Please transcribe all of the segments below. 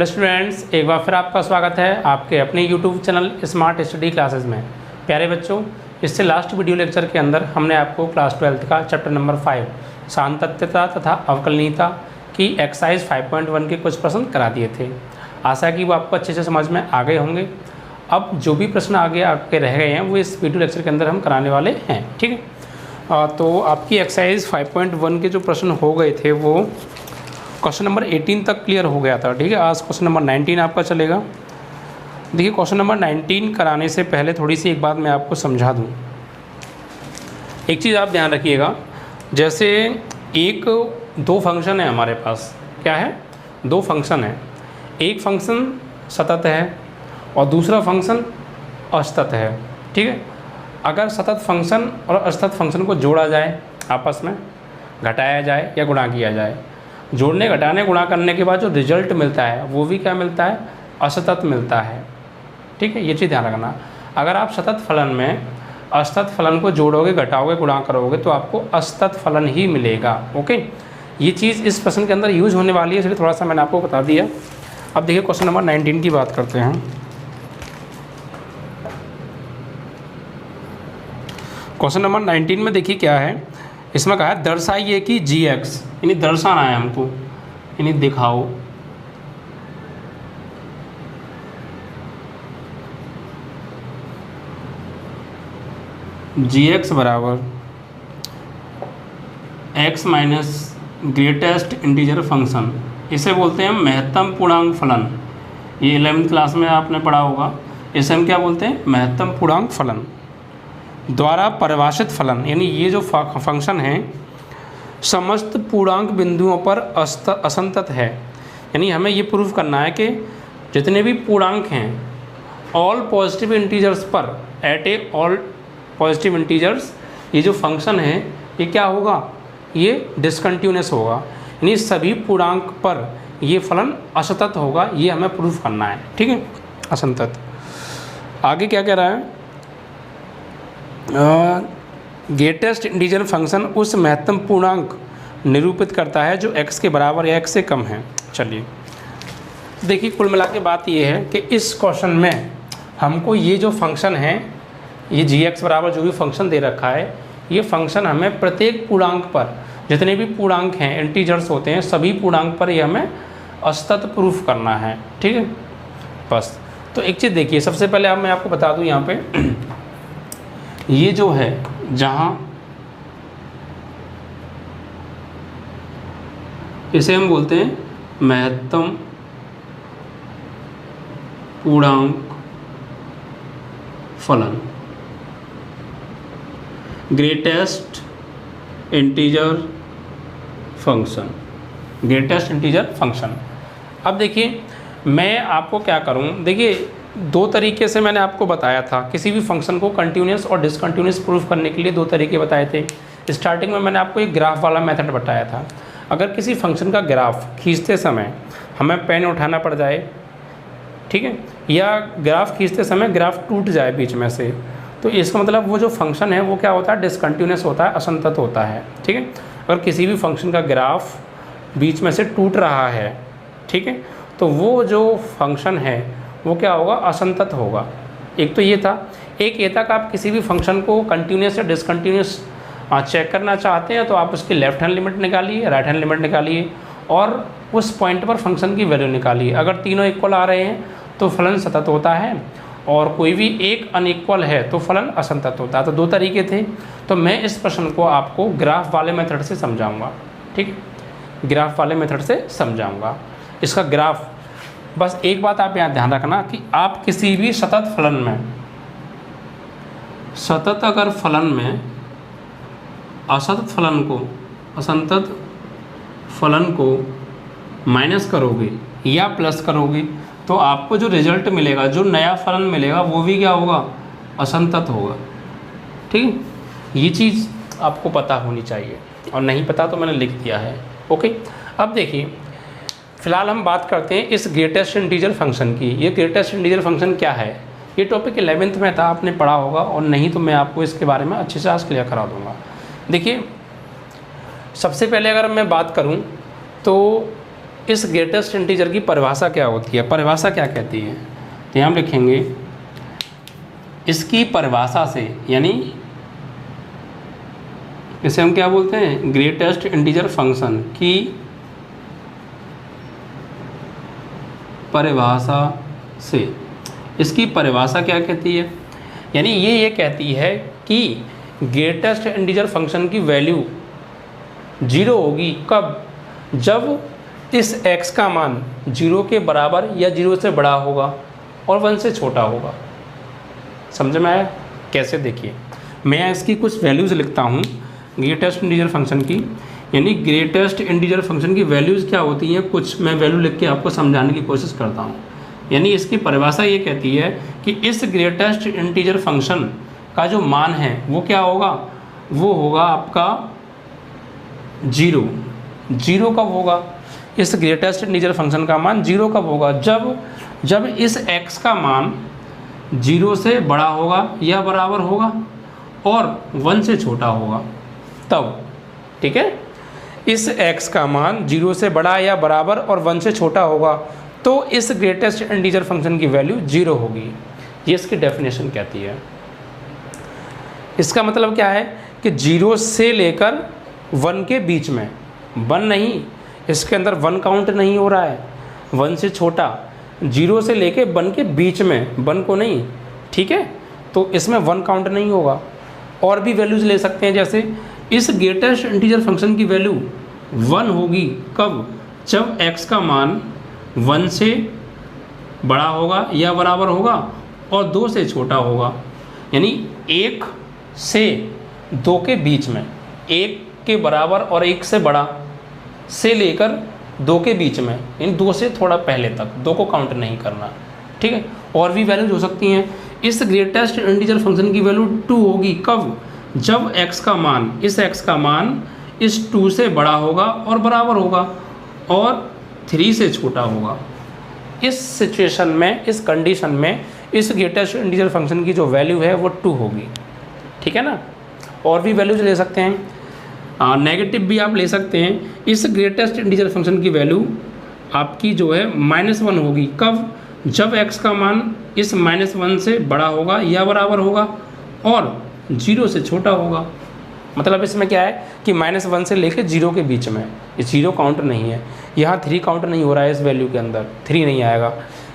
Hello students, एक बार फिर आपका स्वागत है आपके अपने YouTube channel smart study classes में। प्यारे बच्चों, इससे लास्ट वीडियो लेक्चर के अंदर हमने आपको क्लास 12 का चैप्टर नंबर 5 सांतत्यता तथा अवकलनीयता की एक्सरसाइज 5.1 के कुछ प्रश्न करा दिए थे। आशा है कि वो आपको अच्छे से समझ में आ गए होंगे। अब जो भी प्रश्न आगे आपके रह गए हैं वो इस वीडियो लेक्चर के अंदर हम कराने वाले हैं, ठीक है। तो आपकी एक्सरसाइज 5.1 के जो प्रश्न हो गए थे वो क्वेश्चन नंबर 18 तक क्लियर हो गया था, ठीक है। आज क्वेश्चन नंबर 19 आपका चलेगा। देखिए, क्वेश्चन नंबर 19 कराने से पहले थोड़ी सी एक बात मैं आपको समझा दूं। एक चीज़ आप ध्यान रखिएगा, जैसे दो फंक्शन है हमारे पास। क्या है? दो फंक्शन है। एक फंक्शन सतत है और दूसरा फंक्शन असतत है, ठीक है। अगर सतत फंक्शन और असतत फंक्शन को जोड़ा जाए, आपस में घटाया जाए या गुणा किया जाए, जोड़ने घटाने गुणा करने के बाद जो रिजल्ट मिलता है वो भी क्या मिलता है? असतत मिलता है, ठीक है। ये चीज़ ध्यान रखना। अगर आप सतत फलन में असतत फलन को जोड़ोगे, घटाओगे, गुणा करोगे तो आपको असतत फलन ही मिलेगा, ओके। ये चीज़ इस प्रश्न के अंदर यूज़ होने वाली है, इसलिए थोड़ा सा मैंने आपको बता दिया। अब देखिए, क्वेश्चन नंबर 19 की बात करते हैं। क्वेश्चन नंबर 19 में देखिए क्या है। इसमें कहा है दर्शाइए कि gx, यानी दर्शाना है हमको, यानी दिखाओ gx बराबर x minus greatest integer function. इसे बोलते हैं महत्तम पूर्णांक फलन। ये 11वीं क्लास में आपने पढ़ा होगा। इसे हम क्या बोलते हैं? महत्तम पूर्णांक फलन द्वारा परिभाषित फलन। यानी ये जो फंक्शन है समस्त पूर्णांक बिंदुओं पर असंतत है। यानी हमें ये प्रूव करना है कि जितने भी पूर्णांक हैं ऑल पॉजिटिव इंटीजर्स पर, एट ए ऑल पॉजिटिव इंटीजर्स, ये जो फंक्शन है ये क्या होगा? ये डिसकंटिन्यूअस होगा। यानी सभी पूर्णांक पर ये फलन असंतत होगा। ये हमें प्रूव करना है, ठीक है, असंतत। आगे क्या कह रहा है? ग्रेटेस्ट इंटीजर फंक्शन उस महत्तम पूर्णांक निरूपित करता है जो x के बराबर या x से कम है। चलिए देखिए, कुल मिला के बात ये है कि इस क्वेश्चन में हमको ये जो फंक्शन है, ये gx बराबर जो भी फंक्शन दे रखा है, ये फंक्शन हमें प्रत्येक पूर्णांक पर, जितने भी पूर्णांक हैं इंटीजर्स होते हैं, सभी पूर्णांक पर ये हमें असतत प्रूफ करना है, ठीक है। बस तो एक चीज़ देखिए, सबसे पहले अब मैं आपको बता दूँ यहाँ पे ये जो है, जहाँ इसे हम बोलते हैं महत्तम पूर्णांक फलन, greatest integer function, greatest integer function. अब देखिए, मैं आपको क्या करूं, देखिए दो तरीके से मैंने आपको बताया था। किसी भी फंक्शन को कंटिन्यूअस और डिसकंटिन्यूअस प्रूफ करने के लिए दो तरीके बताए थे। स्टार्टिंग में मैंने आपको एक ग्राफ वाला मेथड बताया था। अगर किसी फंक्शन का ग्राफ खींचते समय हमें पेन उठाना पड़ जाए, ठीक है, या ग्राफ खींचते समय ग्राफ टूट जाए बीच में से, तो इसका मतलब वो जो फंक्शन है वो क्या होता है? डिसकंटिन्यूअस होता है, असंतत होता है, ठीक है। अगर किसी भी फंक्शन का ग्राफ बीच में से टूट रहा है, ठीक है, तो वो जो फंक्शन है वो क्या होगा? असंतत होगा। एक तो ये था। एक ये था कि आप किसी भी फंक्शन को कंटिन्यूअस या डिसकंटिन्यूअस चेक करना चाहते हैं तो आप उसकी लेफ्ट हैंड लिमिट निकालिए, राइट हैंड लिमिट निकालिए और उस पॉइंट पर फंक्शन की वैल्यू निकालिए। अगर तीनों इक्वल आ रहे हैं तो फलन सतत होता है, और कोई भी एक अनइक्वल है तो फलन असंतत होता है। तो दो तरीके थे। तो मैं इस प्रश्न को आपको ग्राफ वाले मेथड से समझाऊँगा, ठीक है, ग्राफ वाले मेथड से समझाऊँगा। इसका ग्राफ, बस एक बात आप यहाँ ध्यान रखना कि आप किसी भी सतत फलन में, सतत अगर फलन में असंतत फलन को माइनस करोगे या प्लस करोगे तो आपको जो रिजल्ट मिलेगा, जो नया फलन मिलेगा, वो भी क्या होगा? असंतत होगा, ठीक है। ये चीज़ आपको पता होनी चाहिए, और नहीं पता तो मैंने लिख दिया है, ओके। अब देखिए, फिलहाल हम बात करते हैं इस ग्रेटेस्ट इंटीजर फंक्शन की। ये ग्रेटेस्ट इंटीजर फंक्शन क्या है? ये टॉपिक 11th में था, आपने पढ़ा होगा, और नहीं तो मैं आपको इसके बारे में अच्छे से आज क्लियर करा दूंगा। देखिए, सबसे पहले अगर मैं बात करूं तो इस ग्रेटेस्ट इंटीजर की परिभाषा क्या होती है, परिभाषा क्या कहती है, तो यहाँ हम लिखेंगे इसकी परिभाषा से, यानी इसे हम क्या बोलते हैं, ग्रेटेस्ट इंटीजर फंक्शन की परिभाषा से। इसकी परिभाषा क्या कहती है, यानी ये कहती है कि ग्रेटेस्ट इंटीजर फंक्शन की वैल्यू 0 होगी कब, जब इस x का मान 0 के बराबर या 0 से बड़ा होगा और 1 से छोटा होगा। समझ में आया कैसे? देखिए मैं इसकी कुछ वैल्यूज़ लिखता हूँ ग्रेटेस्ट इंटीजर फंक्शन की, यानी ग्रेटेस्ट इंटीजर फंक्शन की वैल्यूज़ क्या होती हैं, कुछ मैं वैल्यू लिख के आपको समझाने की कोशिश करता हूँ। यानी इसकी परिभाषा ये कहती है कि इस ग्रेटेस्ट इंटीजर फंक्शन का जो मान है वो क्या होगा, वो होगा आपका 0। 0 कब होगा, इस ग्रेटेस्ट इंटीजर फंक्शन का मान 0 कब होगा, जब इस x का मान 0 से बड़ा होगा या बराबर होगा और 1 से छोटा होगा तब। ठीक है, इस x का मान 0 से बड़ा या बराबर और 1 से छोटा होगा तो इस ग्रेटेस्ट इंटीजर फंक्शन की वैल्यू 0 होगी। ये इसकी डेफिनेशन कहती है। इसका मतलब क्या है कि 0 से लेकर 1 के बीच में, 1 नहीं, इसके अंदर 1 काउंट नहीं हो रहा है, 1 से छोटा, 0 से लेके 1 के बीच में, 1 को नहीं, ठीक है, तो इसमें 1 काउंट नहीं होगा। और भी वैल्यूज़ ले सकते हैं, जैसे इस ग्रेटेस्ट इंटीजर फंक्शन की वैल्यू 1 होगी कब, जब x का मान 1 से बड़ा होगा या बराबर होगा और 2 से छोटा होगा। यानी 1 से 2 के बीच में, 1 के बराबर और 1 से बड़ा से लेकर 2 के बीच में, इन 2 से थोड़ा पहले तक, 2 को काउंट नहीं करना। ठीक है, और भी वैल्यूज हो सकती हैं। इस ग्रेटेस्ट इंटीजर फंक्शन की वैल्यू 2 होगी कब, जब x का मान, इस x का मान इस 2 से बड़ा होगा और बराबर होगा और 3 से छोटा होगा। इस सिचुएशन में, इस कंडीशन में इस ग्रेटेस्ट इंटीजर फंक्शन की जो वैल्यू है वो 2 होगी। ठीक है ना, और भी वैल्यूज ले सकते हैं, नेगेटिव भी आप ले सकते हैं। इस ग्रेटेस्ट इंटीजर फंक्शन की वैल्यू आपकी जो है -1 होगी कब, जब x का मान इस -1 से बड़ा होगा या बराबर होगा और 0 से छोटा होगा। मतलब इसमें क्या है कि -1 से लेकर 0 के बीच में, ये 0 काउंट नहीं है, यहाँ 3 काउंट नहीं हो रहा है, इस वैल्यू के अंदर 3 नहीं आएगा।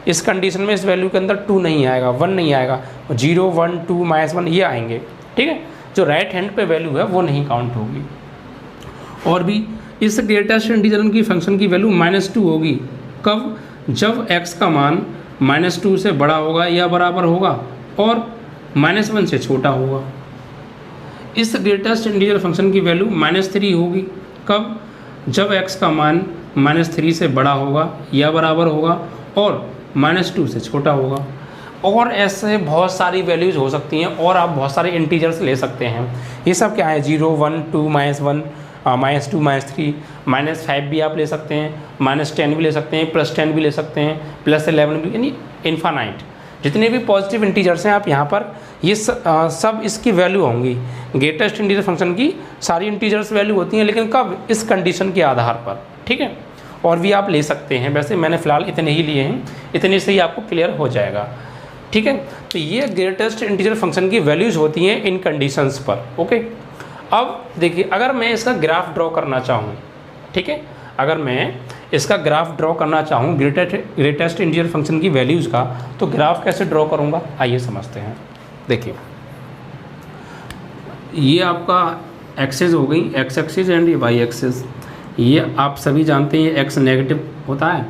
इस कंडीशन में इस वैल्यू के अंदर 2 नहीं आएगा, 1 नहीं आएगा, 0, 1, 2, -1 ये आएंगे। ठीक है, जो राइट हैंड पे वैल्यू है वो नहीं काउंट होगी। और भी इस ग्रेटेस्ट इंटीजर की फंक्शन की वैल्यू -2 होगी कब, जब x का मान -2 से बड़ा होगा या बराबर होगा और -1 से छोटा होगा। इस ग्रेटेस्ट इंटीजर फंक्शन की वैल्यू -3 होगी कब, जब x का मान -3 से बड़ा होगा या बराबर होगा और -2 से छोटा होगा। और ऐसे बहुत सारी वैल्यूज़ हो सकती हैं और आप बहुत सारे इंटीजर्स ले सकते हैं। ये सब क्या है, 0, 1, 2, -1, -2, -3, -5 भी आप ले सकते हैं, -10 भी ले सकते हैं, +10 भी ले सकते हैं, +11 भी, यानी इन्फानाइट जितने भी पॉजिटिव इंटीजर्स हैं आप यहाँ पर ये सब इसकी वैल्यू होंगी। ग्रेटेस्ट इंटीजर फंक्शन की सारी इंटीजर्स वैल्यू होती हैं, लेकिन कब, इस कंडीशन के आधार पर। ठीक है, और भी आप ले सकते हैं, वैसे मैंने फ़िलहाल इतने ही लिए हैं, इतने से ही आपको क्लियर हो जाएगा। ठीक है, तो ये ग्रेटेस्ट इंटीजर फंक्शन की वैल्यूज़ होती हैं इन कंडीशंस पर। ओके, अब देखिए अगर मैं इसका ग्राफ ड्रॉ करना चाहूँ, ठीक है, अगर मैं इसका ग्राफ ड्रॉ करना चाहूँ ग्रेटेस्ट इंटीजर फंक्शन की वैल्यूज़ का, तो ग्राफ कैसे ड्रॉ करूँगा, आइए समझते हैं। देखिए ये आपका एक्सेस हो गई, x एक्सिस एंड ये y एक्सिस। ये आप सभी जानते हैं x नेगेटिव होता है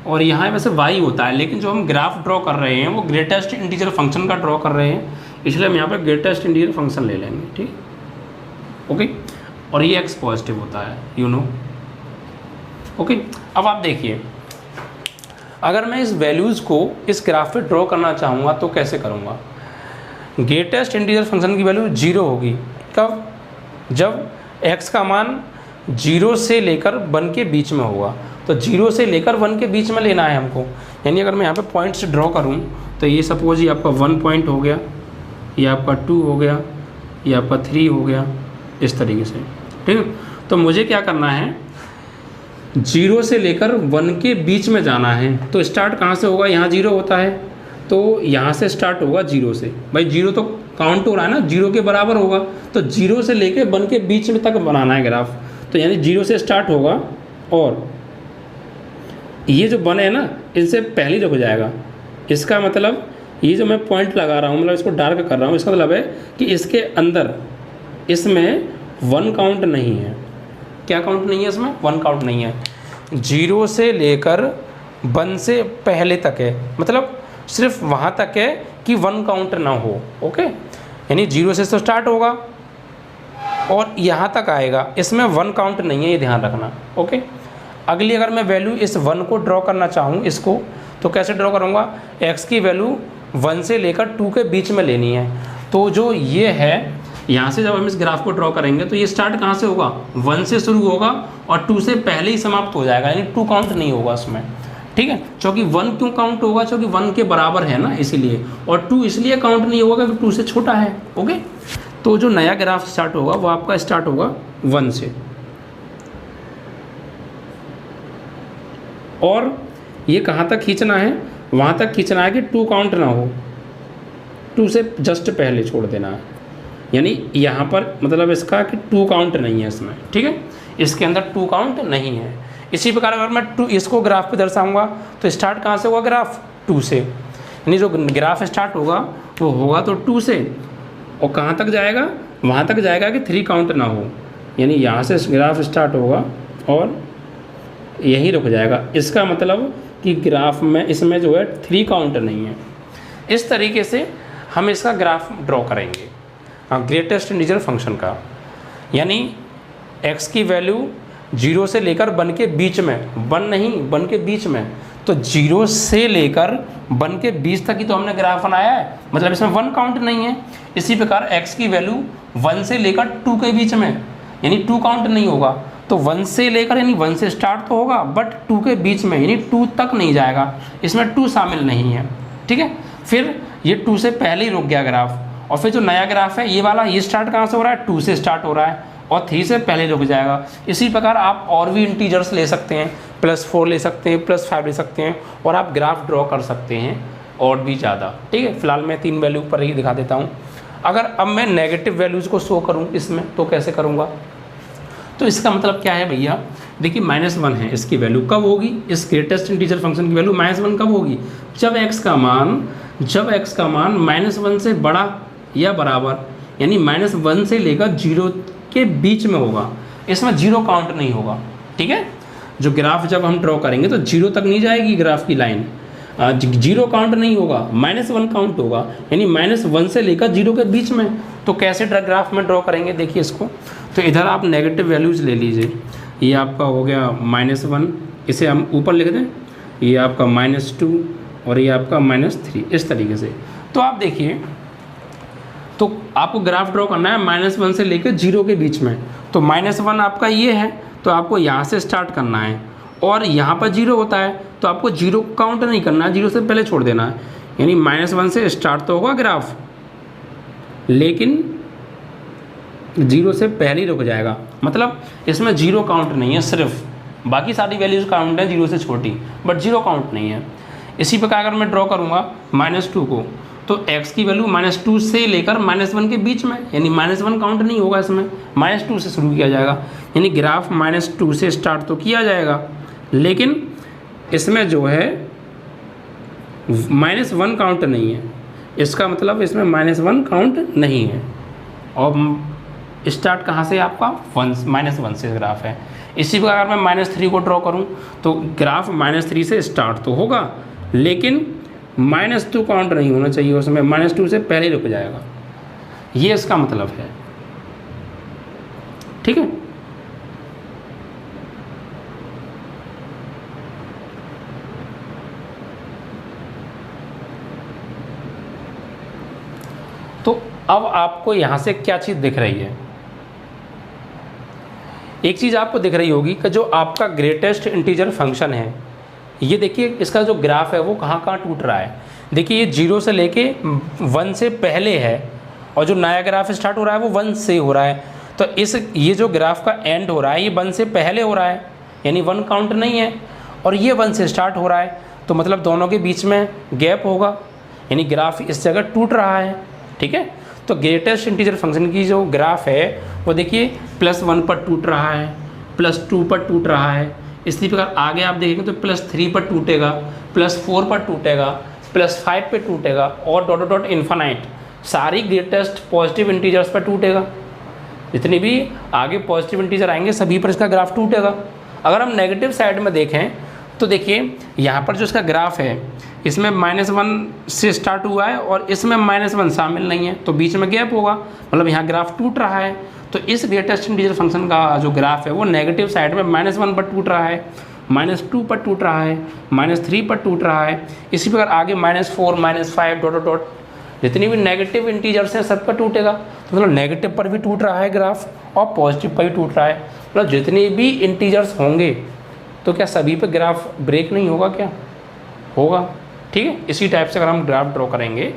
और यहाँ वैसे y होता है, लेकिन जो हम ग्राफ ड्रॉ कर रहे हैं वो ग्रेटेस्ट इंटीजर फंक्शन का ड्रॉ कर रहे हैं, इसलिए हम यहाँ पर ग्रेटेस्ट इंटीजर फंक्शन ले लेंगे। ठीक, ओके, और ये x पॉजिटिव होता है, यू नो। ओके, अब आप देखिए अगर मैं इस वैल्यूज़ को इस ग्राफ पे ड्रॉ करना चाहूँगा तो कैसे करूँगा। ग्रेटेस्ट इंटीजर फंक्शन की वैल्यू 0 होगी कब, जब x का मान 0 से लेकर 1 के बीच में होगा। तो 0 से लेकर 1 के बीच में लेना है हमको, यानी अगर मैं यहाँ पे पॉइंट्स ड्रॉ करूँ तो ये सपोज ये आपका 1 पॉइंट हो गया, ये आपका 2 हो गया, ये आपका 3 हो गया, इस तरीके से। ठीक है, तो मुझे क्या करना है, 0 से लेकर 1 के बीच में जाना है तो स्टार्ट कहाँ से होगा, यहाँ 0 होता है तो यहाँ से स्टार्ट होगा 0 से। भाई 0 तो काउंट हो रहा है ना, 0 के बराबर होगा, तो 0 से लेकर 1 के बीच में तक बनाना है ग्राफ। तो यानी 0 से स्टार्ट होगा और ये जो 1 है ना, इनसे पहले रुक जाएगा। इसका मतलब ये जो मैं पॉइंट लगा रहा हूँ, मतलब इसको डार्क कर रहा हूँ, इसका मतलब है कि इसके अंदर इसमें 1 काउंट नहीं है। क्या काउंट नहीं है इसमें? 1 काउंट नहीं है। 0 से लेकर 1 से पहले तक है, मतलब सिर्फ वहाँ तक है कि 1 काउंट ना हो। ओके, यानी 0 से तो स्टार्ट होगा और यहाँ तक आएगा, इसमें 1 काउंट नहीं है, ये ध्यान रखना। ओके, अगली अगर मैं वैल्यू इस 1 को ड्रॉ करना चाहूँ इसको, तो कैसे ड्रॉ करूँगा? x की वैल्यू 1 से लेकर 2 के बीच में लेनी है। तो जो ये है, यहाँ से जब हम इस ग्राफ को ड्रॉ करेंगे तो ये स्टार्ट कहाँ से होगा? 1 से शुरू होगा और 2 से पहले ही समाप्त हो जाएगा, यानी 2 काउंट नहीं होगा उसमें। ठीक है, क्योंकि 1 क्यों काउंट होगा? क्योंकि 1 के बराबर है ना, इसीलिए। और 2 इसलिए काउंट नहीं होगा क्योंकि 2 से छोटा है। ओके, तो जो नया ग्राफ स्टार्ट होगा वो आपका स्टार्ट होगा 1 से, और ये कहाँ तक खींचना है? वहाँ तक खींचना है कि 2 काउंट ना हो, 2 से जस्ट पहले छोड़ देना है। यानी यहाँ पर मतलब इसका कि 2 काउंट नहीं है इसमें। ठीक है, इसके अंदर 2 काउंट नहीं है। इसी प्रकार अगर मैं 2 इसको ग्राफ पे दर्शाऊंगा तो स्टार्ट कहाँ से होगा ग्राफ? 2 से, यानी जो ग्राफ स्टार्ट होगा वो होगा तो 2 से, और कहाँ तक जाएगा? वहाँ तक जाएगा कि 3 काउंट ना हो, यानी यहाँ से ग्राफ स्टार्ट होगा और यहीं रुक जाएगा। इसका मतलब कि ग्राफ में इसमें जो है 3 काउंट नहीं है। इस तरीके से हम इसका ग्राफ ड्रॉ करेंगे ग्रेटेस्ट इंटीजर फंक्शन का, यानी x की वैल्यू 0 से लेकर 1 के बीच में, 1 नहीं 1 के बीच में, तो 0 से लेकर 1 के बीच तक ही तो हमने ग्राफ बनाया है, मतलब इसमें 1 काउंट नहीं है। इसी प्रकार x की वैल्यू 1 से लेकर 2 के बीच में, यानी 2 काउंट नहीं होगा। तो 1 से लेकर यानी 1 से स्टार्ट तो होगा बट 2 के बीच में, यानी 2 तक नहीं जाएगा, इसमें 2 शामिल नहीं है। ठीक है, फिर ये 2 से पहले ही रुक गया ग्राफ, और फिर जो नया ग्राफ है ये वाला, ये स्टार्ट कहाँ से हो रहा है? 2 से स्टार्ट हो रहा है और 3 से पहले रुक जाएगा। इसी प्रकार आप और भी इंटीजर्स ले सकते हैं, +4 ले सकते हैं, +5 ले सकते हैं, और आप ग्राफ ड्रॉ कर सकते हैं और भी ज़्यादा। ठीक है, फिलहाल मैं 3 वैल्यू पर ही दिखा देता हूँ। अगर अब मैं नेगेटिव वैल्यूज़ को शो करूँ इसमें तो कैसे करूँगा? तो इसका मतलब क्या है भैया? देखिए -1 है, इसकी वैल्यू कब होगी? इस ग्रेटेस्ट इंटीजर फंक्शन की वैल्यू -1 कब होगी? जब x का मान -1 से बड़ा या बराबर, यानी -1 से लेकर 0 के बीच में होगा, इसमें 0 काउंट नहीं होगा। ठीक है, जो ग्राफ जब हम ड्रॉ करेंगे तो 0 तक नहीं जाएगी ग्राफ की लाइन, 0 काउंट नहीं होगा, -1 काउंट होगा, यानी -1 से लेकर 0 के बीच में। तो कैसे ग्राफ में ड्रॉ करेंगे? देखिए इसको, तो इधर आप नेगेटिव वैल्यूज़ ले लीजिए। ये आपका हो गया -1, इसे हम ऊपर लिख दें, ये आपका -2 और ये आपका -3, इस तरीके से। तो आप देखिए, तो आपको ग्राफ ड्रॉ करना है -1 से लेकर 0 के बीच में। तो -1 आपका ये है, तो आपको यहाँ से स्टार्ट करना है, और यहाँ पर 0 होता है तो आपको 0 काउंट नहीं करना है, 0 से पहले छोड़ देना है। यानी -1 से स्टार्ट तो होगा ग्राफ, लेकिन 0 से पहले ही रुक जाएगा, मतलब इसमें 0 काउंट नहीं है, सिर्फ बाकी सारी वैल्यूज़ काउंट है 0 से छोटी, बट 0 काउंट नहीं है। इसी प्रकार अगर मैं ड्रॉ करूँगा -2 को, तो x की वैल्यू -2 से लेकर -1 के बीच में, यानी -1 काउंट नहीं होगा इसमें, -2 से शुरू किया जाएगा, यानी ग्राफ -2 से स्टार्ट तो किया जाएगा, लेकिन इसमें जो है -1 काउंट नहीं है। इसका मतलब इसमें -1 काउंट नहीं है, और स्टार्ट कहाँ से आपका -1 से ग्राफ है। इसी प्रकार अगर मैं -3 को ड्रॉ करूँ तो ग्राफ -3 से स्टार्ट तो होगा, लेकिन -2 काउंट नहीं होना चाहिए उसमें, -2 से पहले रुक जाएगा, ये इसका मतलब है। ठीक है, तो अब आपको यहाँ से क्या चीज़ दिख रही है? एक चीज़ आपको दिख रही होगी कि जो आपका ग्रेटेस्ट इंटीजर फंक्शन है, ये देखिए इसका जो ग्राफ है वो कहाँ कहाँ टूट रहा है। देखिए ये 0 से लेके 1 से पहले है, और जो नया ग्राफ स्टार्ट हो रहा है वो 1 से हो रहा है। तो ये जो ग्राफ का एंड हो रहा है ये 1 से पहले हो रहा है, यानी 1 काउंट नहीं है, और ये 1 से स्टार्ट हो रहा है, तो मतलब दोनों के बीच में गैप होगा, यानी ग्राफ इस जगह टूट रहा है। ठीक है, तो ग्रेटेस्ट इंटीजर फंक्शन की जो ग्राफ है वो देखिए +1 पर टूट रहा है, +2 पर टूट रहा है, इसी प्रकार आगे आप देखेंगे तो +3 पर टूटेगा, +4 पर टूटेगा, +5 पे टूटेगा, और डॉट डॉट इन्फानाइट सारी ग्रेटेस्ट पॉजिटिव इंटीजर्स पर टूटेगा। जितनी भी आगे पॉजिटिव इंटीजर आएंगे सभी पर इसका ग्राफ टूटेगा। अगर हम नेगेटिव साइड में देखें तो देखिए यहाँ पर जो इसका ग्राफ है इसमें -1 से स्टार्ट हुआ है और इसमें -1 शामिल नहीं है, तो बीच में गैप होगा, मतलब यहाँ ग्राफ टूट रहा है। तो इस ग्रेटेस्ट इंटीजर फंक्शन का जो ग्राफ है वो नेगेटिव साइड में -1 पर टूट रहा है, -2 पर टूट रहा है, -3 पर टूट रहा है, इसी प्रकार आगे -4 -5 डॉट डॉट जितनी भी नेगेटिव इंटीजर्स हैं सब पर टूटेगा। तो मतलब नेगेटिव पर भी टूट रहा है ग्राफ और पॉजिटिव पर भी टूट रहा है, मतलब जितने भी इंटीजर्स होंगे तो क्या सभी पे ग्राफ ब्रेक नहीं होगा, क्या होगा। ठीक है, इसी टाइप से अगर हम ग्राफ ड्रॉ करेंगे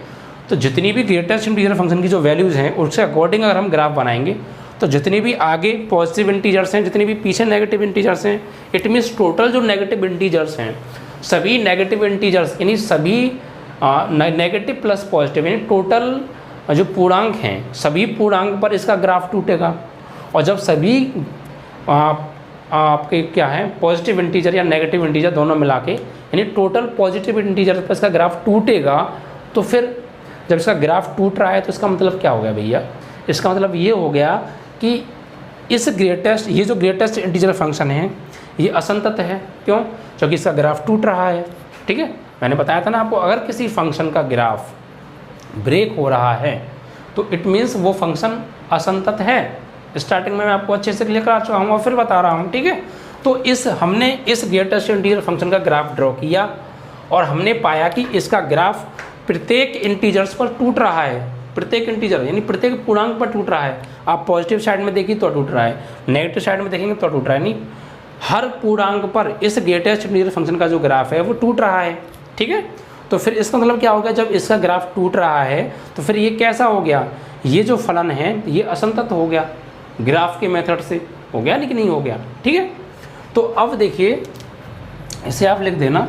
तो जितनी भी ग्रेटेस्ट इंटीजर फंक्शन की जो वैल्यूज़ हैं उसके अकॉर्डिंग अगर हम ग्राफ बनाएंगे तो जितनी भी आगे पॉजिटिव इंटीजर्स हैं, जितनी भी पीछे नेगेटिव इंटीजर्स हैं, इट मीन्स टोटल जो नेगेटिव इंटीजर्स हैं सभी नेगेटिव इंटीजर्स यानी सभी नेगेटिव प्लस पॉजिटिव यानी टोटल जो पूर्णांक हैं सभी पूर्णांक पर इसका ग्राफ टूटेगा। और जब सभी आपके क्या है पॉजिटिव इंटीजर या नेगेटिव इंटीजर दोनों मिला के यानी टोटल पॉजिटिव इंटीजर पर इसका ग्राफ टूटेगा, तो फिर जब इसका ग्राफ टूट रहा है तो इसका मतलब क्या हो गया भैया, इसका मतलब ये हो गया कि ये जो ग्रेटेस्ट इंटीजर फंक्शन है ये असंतत है। क्यों? क्योंकि इसका ग्राफ टूट रहा है। ठीक है, मैंने बताया था ना आपको, अगर किसी फंक्शन का ग्राफ ब्रेक हो रहा है तो इट मीन्स वो फंक्शन असंतत है। स्टार्टिंग में मैं आपको अच्छे से क्लियर करा चुका हूँ और फिर बता रहा हूँ। ठीक है, तो हमने इस ग्रेटेस्ट इंटीजर फंक्शन का ग्राफ ड्रॉ किया और हमने पाया कि इसका ग्राफ प्रत्येक इंटीजर्स पर टूट रहा है, प्रत्येक इंटीजर यानी प्रत्येक पूर्णांक पर टूट रहा है। आप पॉजिटिव साइड में देखिए तो टूट रहा है, नेगेटिव साइड में देखेंगे तो टूट रहा है, नहीं हर पूर्णांक पर इस ग्रेटेस्ट इंटीजर फंक्शन का जो ग्राफ है वो टूट रहा है। ठीक है, तो फिर इसका मतलब क्या हो गया, जब इसका ग्राफ टूट रहा है तो फिर ये कैसा हो गया, ये जो फलन है ये असंतत हो गया, ग्राफ के मेथड से हो गया लेकिन नहीं हो गया। ठीक है, तो अब देखिए इसे आप लिख देना,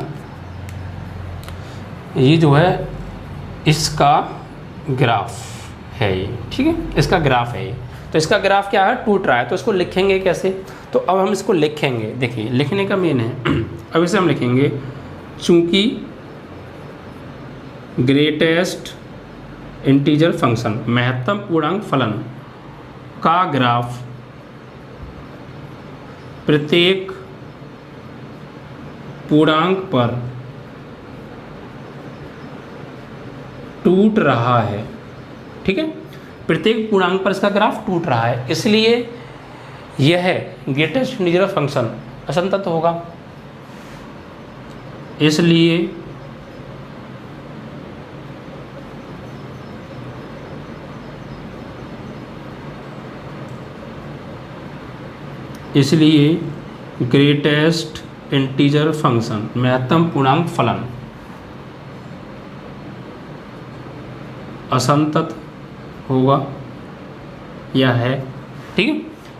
ये जो है इसका ग्राफ है ये। ठीक है, इसका ग्राफ है ये, तो इसका ग्राफ क्या है, टूट रहा है। तो इसको लिखेंगे कैसे, तो अब हम इसको लिखेंगे। देखिए लिखने का मेन है अब इसे हम लिखेंगे चूंकि ग्रेटेस्ट इंटीजर फंक्शन महत्तम पूर्णांक फलन का ग्राफ प्रत्येक पूर्णांक पर टूट रहा है। ठीक है, प्रत्येक पूर्णांक पर इसका ग्राफ टूट रहा है, इसलिए यह ग्रेटेस्ट इंटीजर फंक्शन असंतत होगा। इसलिए ग्रेटेस्ट इंटीजर फंक्शन महत्तम पूर्णांक फलन असंतत होगा या है। ठीक है,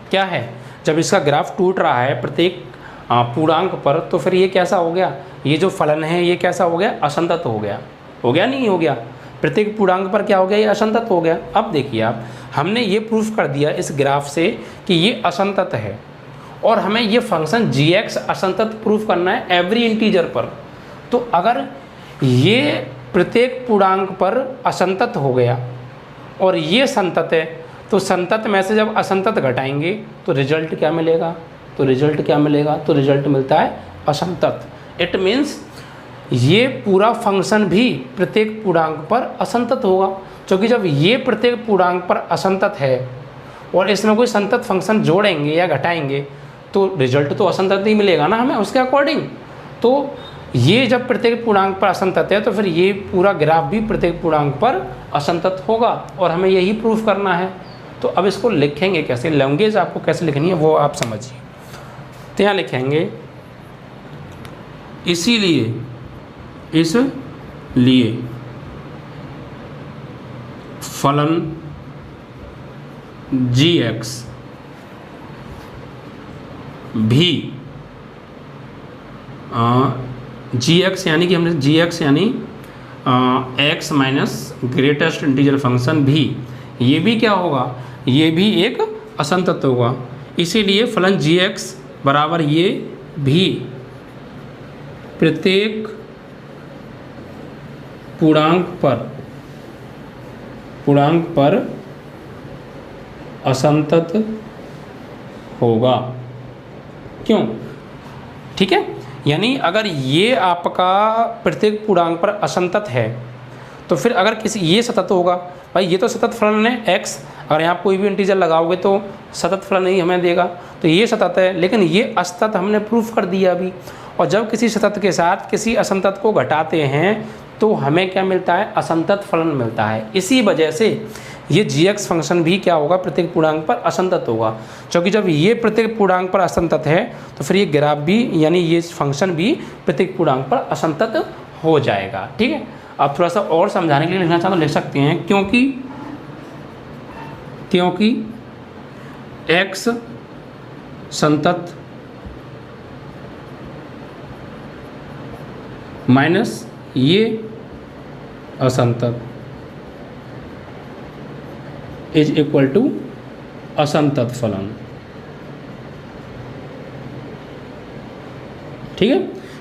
क्या है, जब इसका ग्राफ टूट रहा है प्रत्येक पूर्णांक पर तो फिर ये कैसा हो गया, ये जो फलन है ये कैसा हो गया, असंतत हो गया नहीं हो गया, प्रत्येक पूर्णांक पर क्या हो गया, ये असंतत हो गया। अब देखिए आप, हमने ये प्रूफ कर दिया इस ग्राफ से कि ये असंतत है और हमें ये फंक्शन g(x) असंतत प्रूफ करना है एवरी इंटीजर पर। तो अगर ये प्रत्येक पूर्णांक पर असंतत हो गया और ये संतत है, तो संतत में से जब असंतत घटाएंगे तो रिजल्ट क्या मिलेगा, तो रिजल्ट मिलता है असंतत। इट मीन्स ये पूरा फंक्शन भी प्रत्येक पूर्णांक पर असंतत होगा, क्योंकि जब ये प्रत्येक पूर्णांक पर असंतत है और इसमें कोई संतत फंक्शन जोड़ेंगे या घटाएंगे तो रिजल्ट तो असंतत ही मिलेगा ना हमें उसके अकॉर्डिंग। तो ये जब प्रत्येक पूर्णांक पर असंतत है तो फिर ये पूरा ग्राफ भी प्रत्येक पूर्णांक पर असंतत होगा और हमें यही प्रूफ करना है। तो अब इसको लिखेंगे कैसे, लैंग्वेज आपको कैसे लिखनी है वो आप समझिए। तो यहाँ लिखेंगे इसलिए फलन g(x) भी जी एक्स यानी कि हमने जी एक्स यानी x minus greatest integer function भी, ये भी क्या होगा, ये भी एक असंतत होगा। इसीलिए फलन जी एक्स बराबर ये भी प्रत्येक पूर्णांक पर असंतत होगा। क्यों? ठीक है, यानी अगर ये आपका प्रत्येक पूर्णांक पर असंतत है तो फिर अगर किसी ये सतत होगा, भाई ये तो सतत फलन है x, अगर यहाँ कोई भी इंटीजर लगाओगे तो सतत फलन ही हमें देगा, तो ये सतत है, लेकिन ये असतत हमने प्रूफ कर दिया अभी। और जब किसी सतत के साथ किसी असंतत को घटाते हैं तो हमें क्या मिलता है, असंतत फलन मिलता है। इसी वजह से ये gx फंक्शन भी क्या होगा, प्रत्येक पूर्णांक पर असंतत होगा, क्योंकि जब ये प्रत्येक पूर्णांक पर असंतत है तो फिर ये ग्राफ भी यानी ये फंक्शन भी प्रत्येक पूर्णांक पर असंतत हो जाएगा। ठीक है, अब थोड़ा सा और समझाने के लिए लिखना चाहो तो लिख सकते हैं, क्योंकि x संतत माइनस ये असंतत इज इक्वल टू असंतत फलन। ठीक है,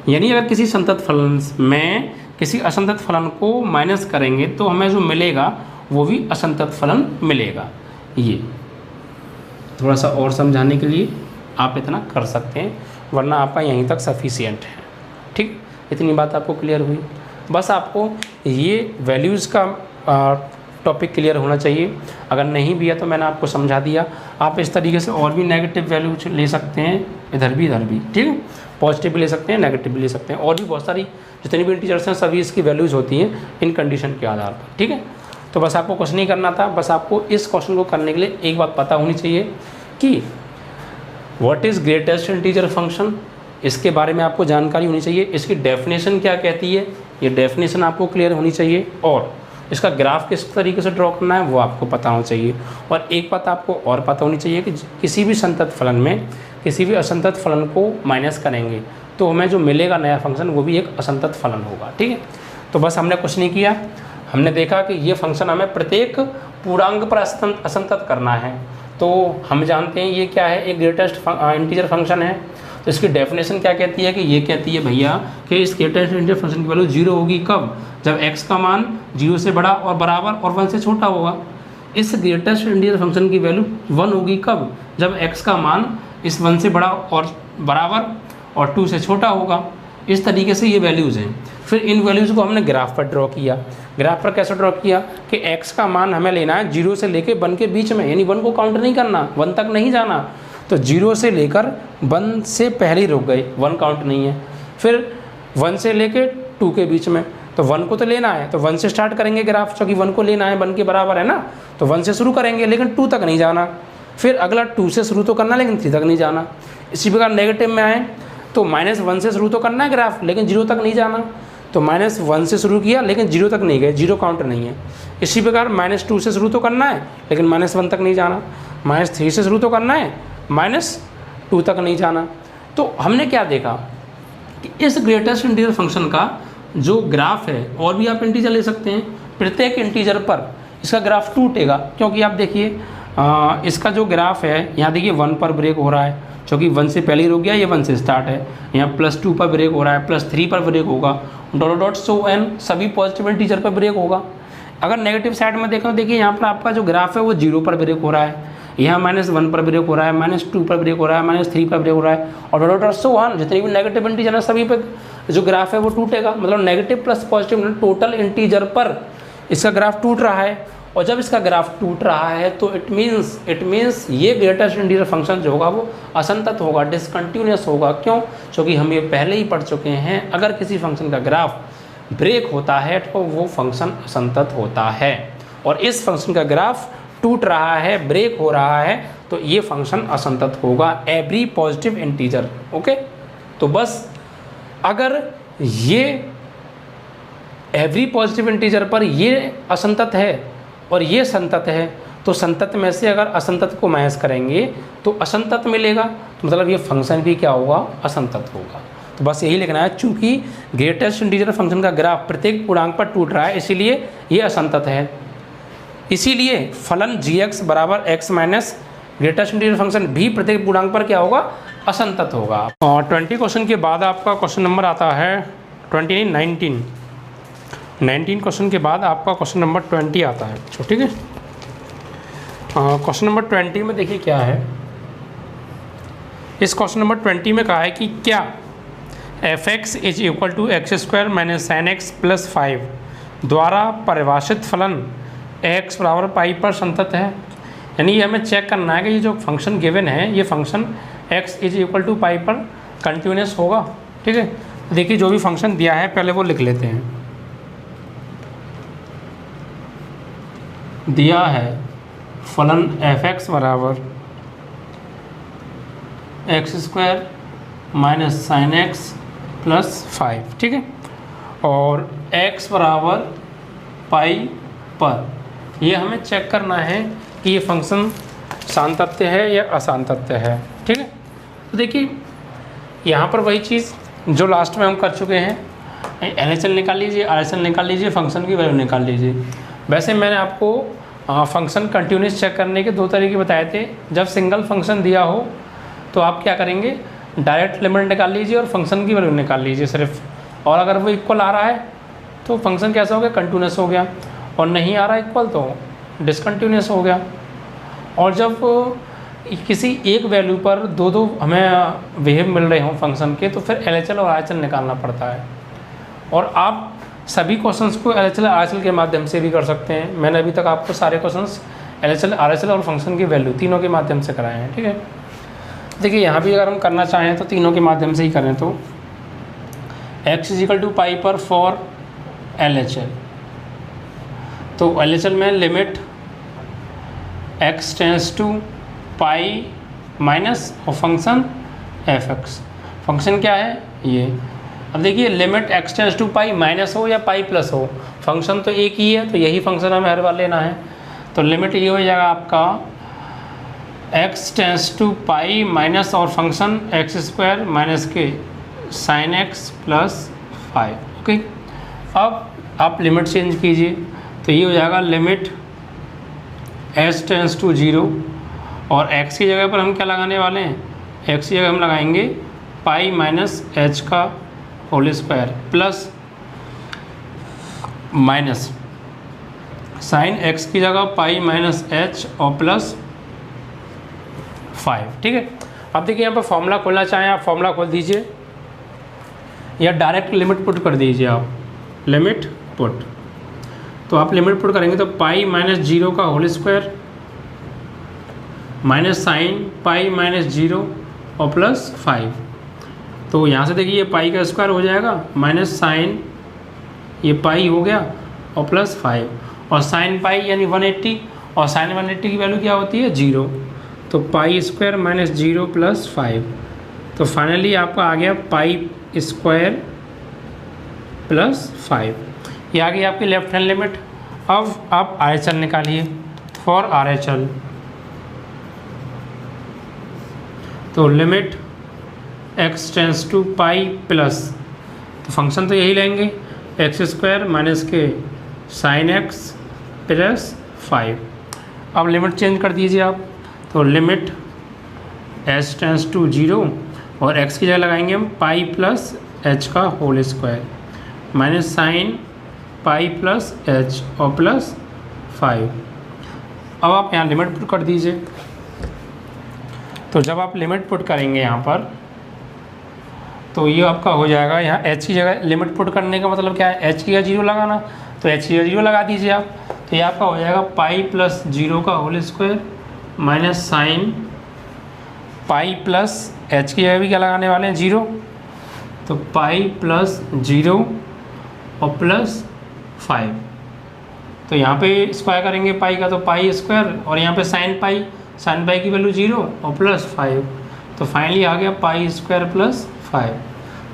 यानी अगर किसी संतत फलन में किसी असंतत फलन को माइनस करेंगे तो हमें जो मिलेगा वो भी असंतत फलन मिलेगा। ये थोड़ा सा और समझाने के लिए आप इतना कर सकते हैं, वरना आपका यहीं तक सफिशिएंट है। ठीक, इतनी बात आपको क्लियर हुई। बस आपको ये वैल्यूज़ का टॉपिक क्लियर होना चाहिए। अगर नहीं भी है तो मैंने आपको समझा दिया। आप इस तरीके से और भी नेगेटिव वैल्यू ले सकते हैं, इधर भी ठीक है, पॉजिटिव भी ले सकते हैं, नेगेटिव भी ले सकते हैं, और भी बहुत सारी जितनी भी इंटीजर्स हैं सभी इसकी वैल्यूज़ होती हैं इन कंडीशन के आधार पर। ठीक है, तो बस आपको कुछ नहीं करना था, बस आपको इस क्वेश्चन को करने के लिए एक बात पता होनी चाहिए कि what is greatest integer function, इसके बारे में आपको जानकारी होनी चाहिए। इसकी डेफिनेशन क्या कहती है, ये डेफिनेशन आपको क्लियर होनी चाहिए, और इसका ग्राफ किस तरीके से ड्रॉ करना है वो आपको पता होना चाहिए। और एक बात आपको और पता होनी चाहिए कि किसी भी संतत फलन में किसी भी असंतत फलन को माइनस करेंगे तो हमें जो मिलेगा नया फंक्शन वो भी एक असंतत फलन होगा। ठीक है, तो बस हमने कुछ नहीं किया, हमने देखा कि ये फंक्शन हमें प्रत्येक पूर्णांक पर असंतत करना है। तो हम जानते हैं ये क्या है, एक ग्रेटेस्ट इंटीजर फंक्शन है। तो इसकी डेफिनेशन क्या कहती है कि ये कहती है भैया कि इस ग्रेटेस्ट इंटीजर फंक्शन की वैल्यू 0 होगी कब, जब x का मान 0 से बड़ा और बराबर और 1 से छोटा होगा। इस ग्रेटेस्ट इंटीजर फंक्शन की वैल्यू 1 होगी कब, जब x का मान इस 1 से बड़ा और बराबर और 2 से छोटा होगा। इस तरीके से ये वैल्यूज़ हैं। फिर इन वैल्यूज़ को हमने ग्राफ पर ड्रॉ किया। ग्राफ पर कैसे ड्रॉ किया कि x का मान हमें लेना है 0 से लेके 1 के बीच में, यानी 1 को काउंट नहीं करना, 1 तक नहीं जाना। तो 0 से लेकर 1 से पहले ही रुक गए, 1 काउंट नहीं है। फिर 1 से लेके 2 के बीच में, तो 1 को तो लेना है, तो 1 से स्टार्ट करेंगे ग्राफ, क्योंकि 1 को लेना है, 1 के बराबर है ना, तो 1 से शुरू करेंगे लेकिन 2 तक नहीं जाना। फिर अगला 2 से शुरू तो करना लेकिन 3 तक नहीं जाना। इसी प्रकार नेगेटिव में आए तो -1 से शुरू तो करना है ग्राफ, लेकिन 0 तक नहीं जाना। तो -1 से शुरू किया लेकिन 0 तक नहीं गए, 0 काउंट नहीं है। इसी प्रकार -2 से शुरू तो करना है लेकिन -1 तक नहीं जाना। -3 से शुरू तो करना है, -2 तक नहीं जाना। तो हमने क्या देखा कि इस ग्रेटेस्ट इंटीजर फंक्शन का जो ग्राफ है, और भी आप इंटीजर ले सकते हैं, प्रत्येक इंटीजर पर इसका ग्राफ टूटेगा। क्योंकि आप देखिए इसका जो ग्राफ है, यहाँ देखिए 1 पर ब्रेक हो रहा है, क्योंकि 1 से पहले ही रुक गया, ये 1 से स्टार्ट है। यहाँ +2 पर ब्रेक हो रहा है, +3 पर ब्रेक होगा, डॉट सो n सभी पॉजिटिव इंटीजर पर ब्रेक होगा। अगर नेगेटिव साइड में देखें तो देखिए यहाँ पर आपका जो ग्राफ है वो 0 पर ब्रेक हो रहा है, यहाँ -1 पर ब्रेक हो रहा है, -2 पर ब्रेक हो रहा है, -3 पर ब्रेक हो रहा है, और डॉट सो ऑन जितनी भी नेगेटिव इंटीजर है सभी पे जो ग्राफ है वो टूटेगा। मतलब negative plus positive total integer पर इसका ग्राफ टूट रहा है। और जब इसका ग्राफ टूट रहा है तो इट मीन्स ये ग्रेटेस्ट इंटीजर फंक्शन जो होगा वो असंतत होगा, डिसकंटिन्यूअस होगा। क्यों? क्योंकि हम ये पहले ही पढ़ चुके हैं, अगर किसी फंक्शन का ग्राफ ब्रेक होता है तो वो फंक्शन असंतत होता है। और इस फंक्शन का ग्राफ टूट रहा है, ब्रेक हो रहा है, तो ये फंक्शन असंतत होगा एवरी पॉजिटिव इंटीजर। ओके, तो बस अगर ये एवरी पॉजिटिव इंटीजर पर ये असंतत है और ये संतत है, तो संतत में से अगर असंतत को माइनस करेंगे तो असंतत मिलेगा, तो मतलब ये फंक्शन भी क्या होगा, असंतत होगा। तो बस यही लिखना है, चूंकि ग्रेटेस्ट इंटीजर फंक्शन का ग्राफ प्रत्येक पूर्णांक पर टूट रहा है इसीलिए ये असंतत है। इसीलिए फलन g(x) बराबर x minus greatest integer function भी प्रत्येक पूर्णांक पर क्या होगा, असंतत होगा। और 20 क्वेश्चन के बाद आपका क्वेश्चन नंबर आता है 19 क्वेश्चन के बाद आपका क्वेश्चन नंबर 20 आता है। ठीक है, क्वेश्चन नंबर 20 में देखिए क्या है। इस क्वेश्चन नंबर 20 में कहा है कि क्या f(x) is equal to x² minus sin x plus 5 द्वारा परिभाषित फलन x बराबर पाई पर संतत है। यानी ये हमें चेक करना है कि ये जो फंक्शन गिवन है ये function x is equal to pi पर कंटिन्यूस होगा। ठीक है, देखिए जो भी फंक्शन दिया है पहले वो लिख लेते हैं। दिया है फलन f(x) बराबर x² minus sin x plus 5। ठीक है, और x बराबर पाई पर ये हमें चेक करना है कि ये फंक्शन सान्तत्य है या असांतत्य है। ठीक है, तो देखिए यहाँ पर वही चीज़ जो लास्ट में हम कर चुके हैं, LHS निकाल लीजिए, RHS निकाल लीजिए, फंक्शन की वैल्यू निकाल लीजिए। वैसे मैंने आपको फंक्शन कंटिन्यूस चेक करने के 2 तरीके बताए थे। जब सिंगल फंक्शन दिया हो तो आप क्या करेंगे, डायरेक्ट लिमिट निकाल लीजिए और फंक्शन की वैल्यू निकाल लीजिए सिर्फ, और अगर वो इक्वल आ रहा है तो फंक्शन कैसा हो गया, कंटिन्यूस हो गया, और नहीं आ रहा इक्वल तो डिसकंटिन्यूस हो गया। और जब किसी एक वैल्यू पर दो हमें वेव मिल रहे हों फंक्शन के, तो फिर LHS और RHS निकालना पड़ता है। और आप सभी क्वेश्चंस को LHS RHS के माध्यम से भी कर सकते हैं। मैंने अभी तक आपको सारे क्वेश्चंस LHS RHS और फंक्शन की वैल्यू तीनों के माध्यम से कराए हैं। ठीक है, देखिए यहाँ भी अगर हम करना चाहें तो तीनों के माध्यम से ही करें। तो x is equal to pi पर फॉर LHS, तो LHS में limit x tends to pi minus और फंक्शन f(x), फंक्शन क्या है ये। अब देखिए limit x tends to pi minus हो या पाई प्लस हो, फंक्शन तो एक ही है, तो यही फंक्शन हमें हर बार लेना है। तो लिमिट ये हो जाएगा आपका x tends to pi minus और फंक्शन x² माइनस के sin x प्लस 5। ओके, अब आप लिमिट चेंज कीजिए, तो ये हो जाएगा लिमिट s टेंस टू 0, और x की जगह पर हम क्या लगाने वाले हैं, x की जगह हम लगाएंगे पाई माइनस h का whole square plus minus sine x की जगह पाई माइनस h और प्लस 5। ठीक है, अब देखिए यहाँ पर फॉर्मूला खोलना चाहें आप फॉर्मूला खोल दीजिए, या डायरेक्ट लिमिट पुट कर दीजिए आप, लिमिट पुट। तो आप लिमिट पुट करेंगे तो पाई माइनस 0 का whole square minus sine pi minus 0 और प्लस 5। तो यहाँ से देखिए ये पाई का स्क्वायर हो जाएगा माइनस साइन ये पाई हो गया और प्लस 5, और साइन पाई यानी 180, और साइन 180 की वैल्यू क्या होती है 0, तो पाई स्क्वायर माइनस 0 प्लस 5। तो फाइनली आपका आ गया पाई स्क्वायर प्लस 5, ये आ गई आपकी लेफ्ट हैंड लिमिट। अब आप RHS निकालिए फॉर RHS, तो limit x tends to pi plus, तो फंक्शन तो यही लेंगे x² माइनस के साइन x प्लस 5। अब लिमिट चेंज कर दीजिए आप, तो लिमिट s टेंस टू 0 और x की जगह लगाएंगे हम पाई प्लस h का whole square minus sine pi plus h और प्लस 5। अब आप यहाँ लिमिट पुट कर दीजिए, तो जब आप लिमिट पुट करेंगे यहाँ पर तो ये आपका हो जाएगा, यहाँ h की जगह लिमिट पुट करने का मतलब क्या है, h की जगह 0 लगाना, तो h की जगह 0 लगा दीजिए आप, तो ये आपका हो जाएगा पाई प्लस 0 का whole square minus sine pi plus h की जगह भी क्या लगाने वाले हैं 0, तो पाई प्लस 0 और प्लस 5। तो यहाँ पे स्क्वायर करेंगे पाई का, तो पाई स्क्वायर, और यहाँ पे साइन पाई की वैल्यू 0 और प्लस 5, तो फाइनली आ गया पाई स्क्वायर प्लस 5।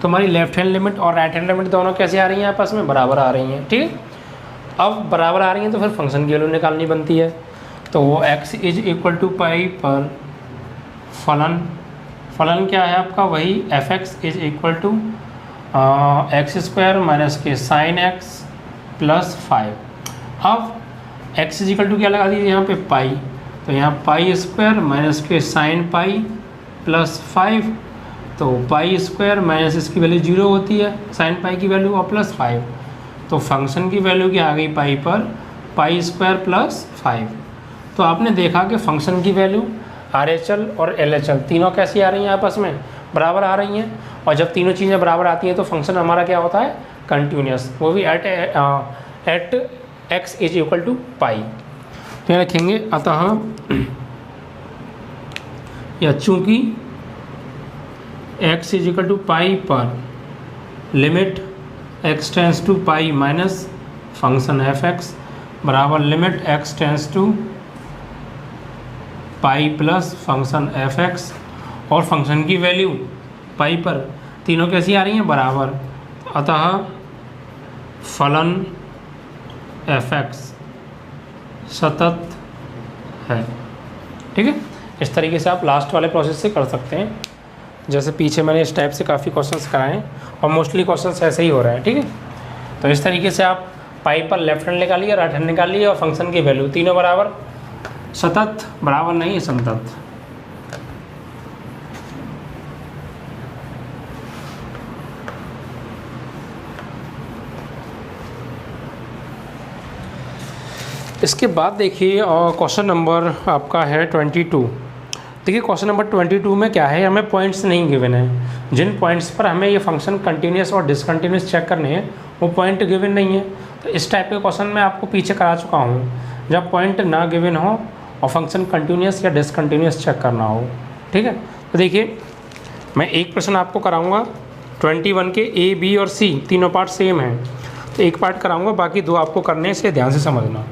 तो हमारी लेफ्ट हैंड लिमिट और राइट हैंड लिमिट दोनों कैसे आ रही हैं आपस में, बराबर आ रही हैं। ठीक है, अब बराबर आ रही हैं तो फिर फंक्शन की वैल्यू निकालनी बनती है। तो वो x is equal to pi पर फलन फलन क्या है आपका, वही f x is equal to x square minus के साइन एक्स प्लस 5। अब एक्स इज इक्वल टू क्या लगा दीजिए यहाँ पे पाई, तो यहाँ पाई स्क्वायर माइनस के साइन पाई प्लस 5, तो पाई स्क्वायर माइनस इसकी वैल्यू 0 होती है, साइन पाई की वैल्यू और प्लस 5, तो फंक्शन की वैल्यू क्या आ गई पाई पर पाई स्क्वायर प्लस 5। तो आपने देखा कि फंक्शन की वैल्यू RHL और LHL तीनों कैसी आ रही हैं, आपस में बराबर आ रही हैं, और जब तीनों चीज़ें बराबर आती हैं तो फंक्शन हमारा क्या होता है, कंटिन्यूस, वो भी at x is equal to pi. तो यहाँ लिखेंगे अतः या चूँकि x is equal to pi पर limit x tends to pi minus function f x बराबर limit x tends to pi plus function f x, और फंक्शन की वैल्यू पाई पर तीनों कैसी आ रही हैं, बराबर, अतः फलन एफ एक्स सतत है। ठीक है, इस तरीके से आप लास्ट वाले प्रोसेस से कर सकते हैं, जैसे पीछे मैंने इस टाइप से काफ़ी क्वेश्चंस कराए हैं और मोस्टली क्वेश्चंस ऐसे ही हो रहे हैं। ठीक है, तो इस तरीके से आप पाई पर लेफ्ट हैंड निकालिए, राइट हैंड निकालिए, और फंक्शन की वैल्यू तीनों बराबर, सतत बराबर नहीं, संतत। इसके बाद देखिए क्वेश्चन नंबर आपका है 22। देखिए क्वेश्चन नंबर 22 में क्या है, हमें पॉइंट्स नहीं गिवन है, जिन पॉइंट्स पर हमें ये फंक्शन कंटिन्यूस और डिसकंटिन्यूस चेक करने हैं वो पॉइंट गिवन नहीं है। तो इस टाइप के क्वेश्चन मैं आपको पीछे करा चुका हूँ, जब पॉइंट ना गिवन हो और फंक्शन कंटिन्यूस या डिसकंटिन्यूस चेक करना हो। ठीक है, तो देखिए मैं एक प्रश्न आपको कराऊँगा 21 के A, B और C तीनों पार्ट सेम हैं, तो एक पार्ट कराऊँगा, बाकी दो आपको करने, इसे ध्यान से समझना।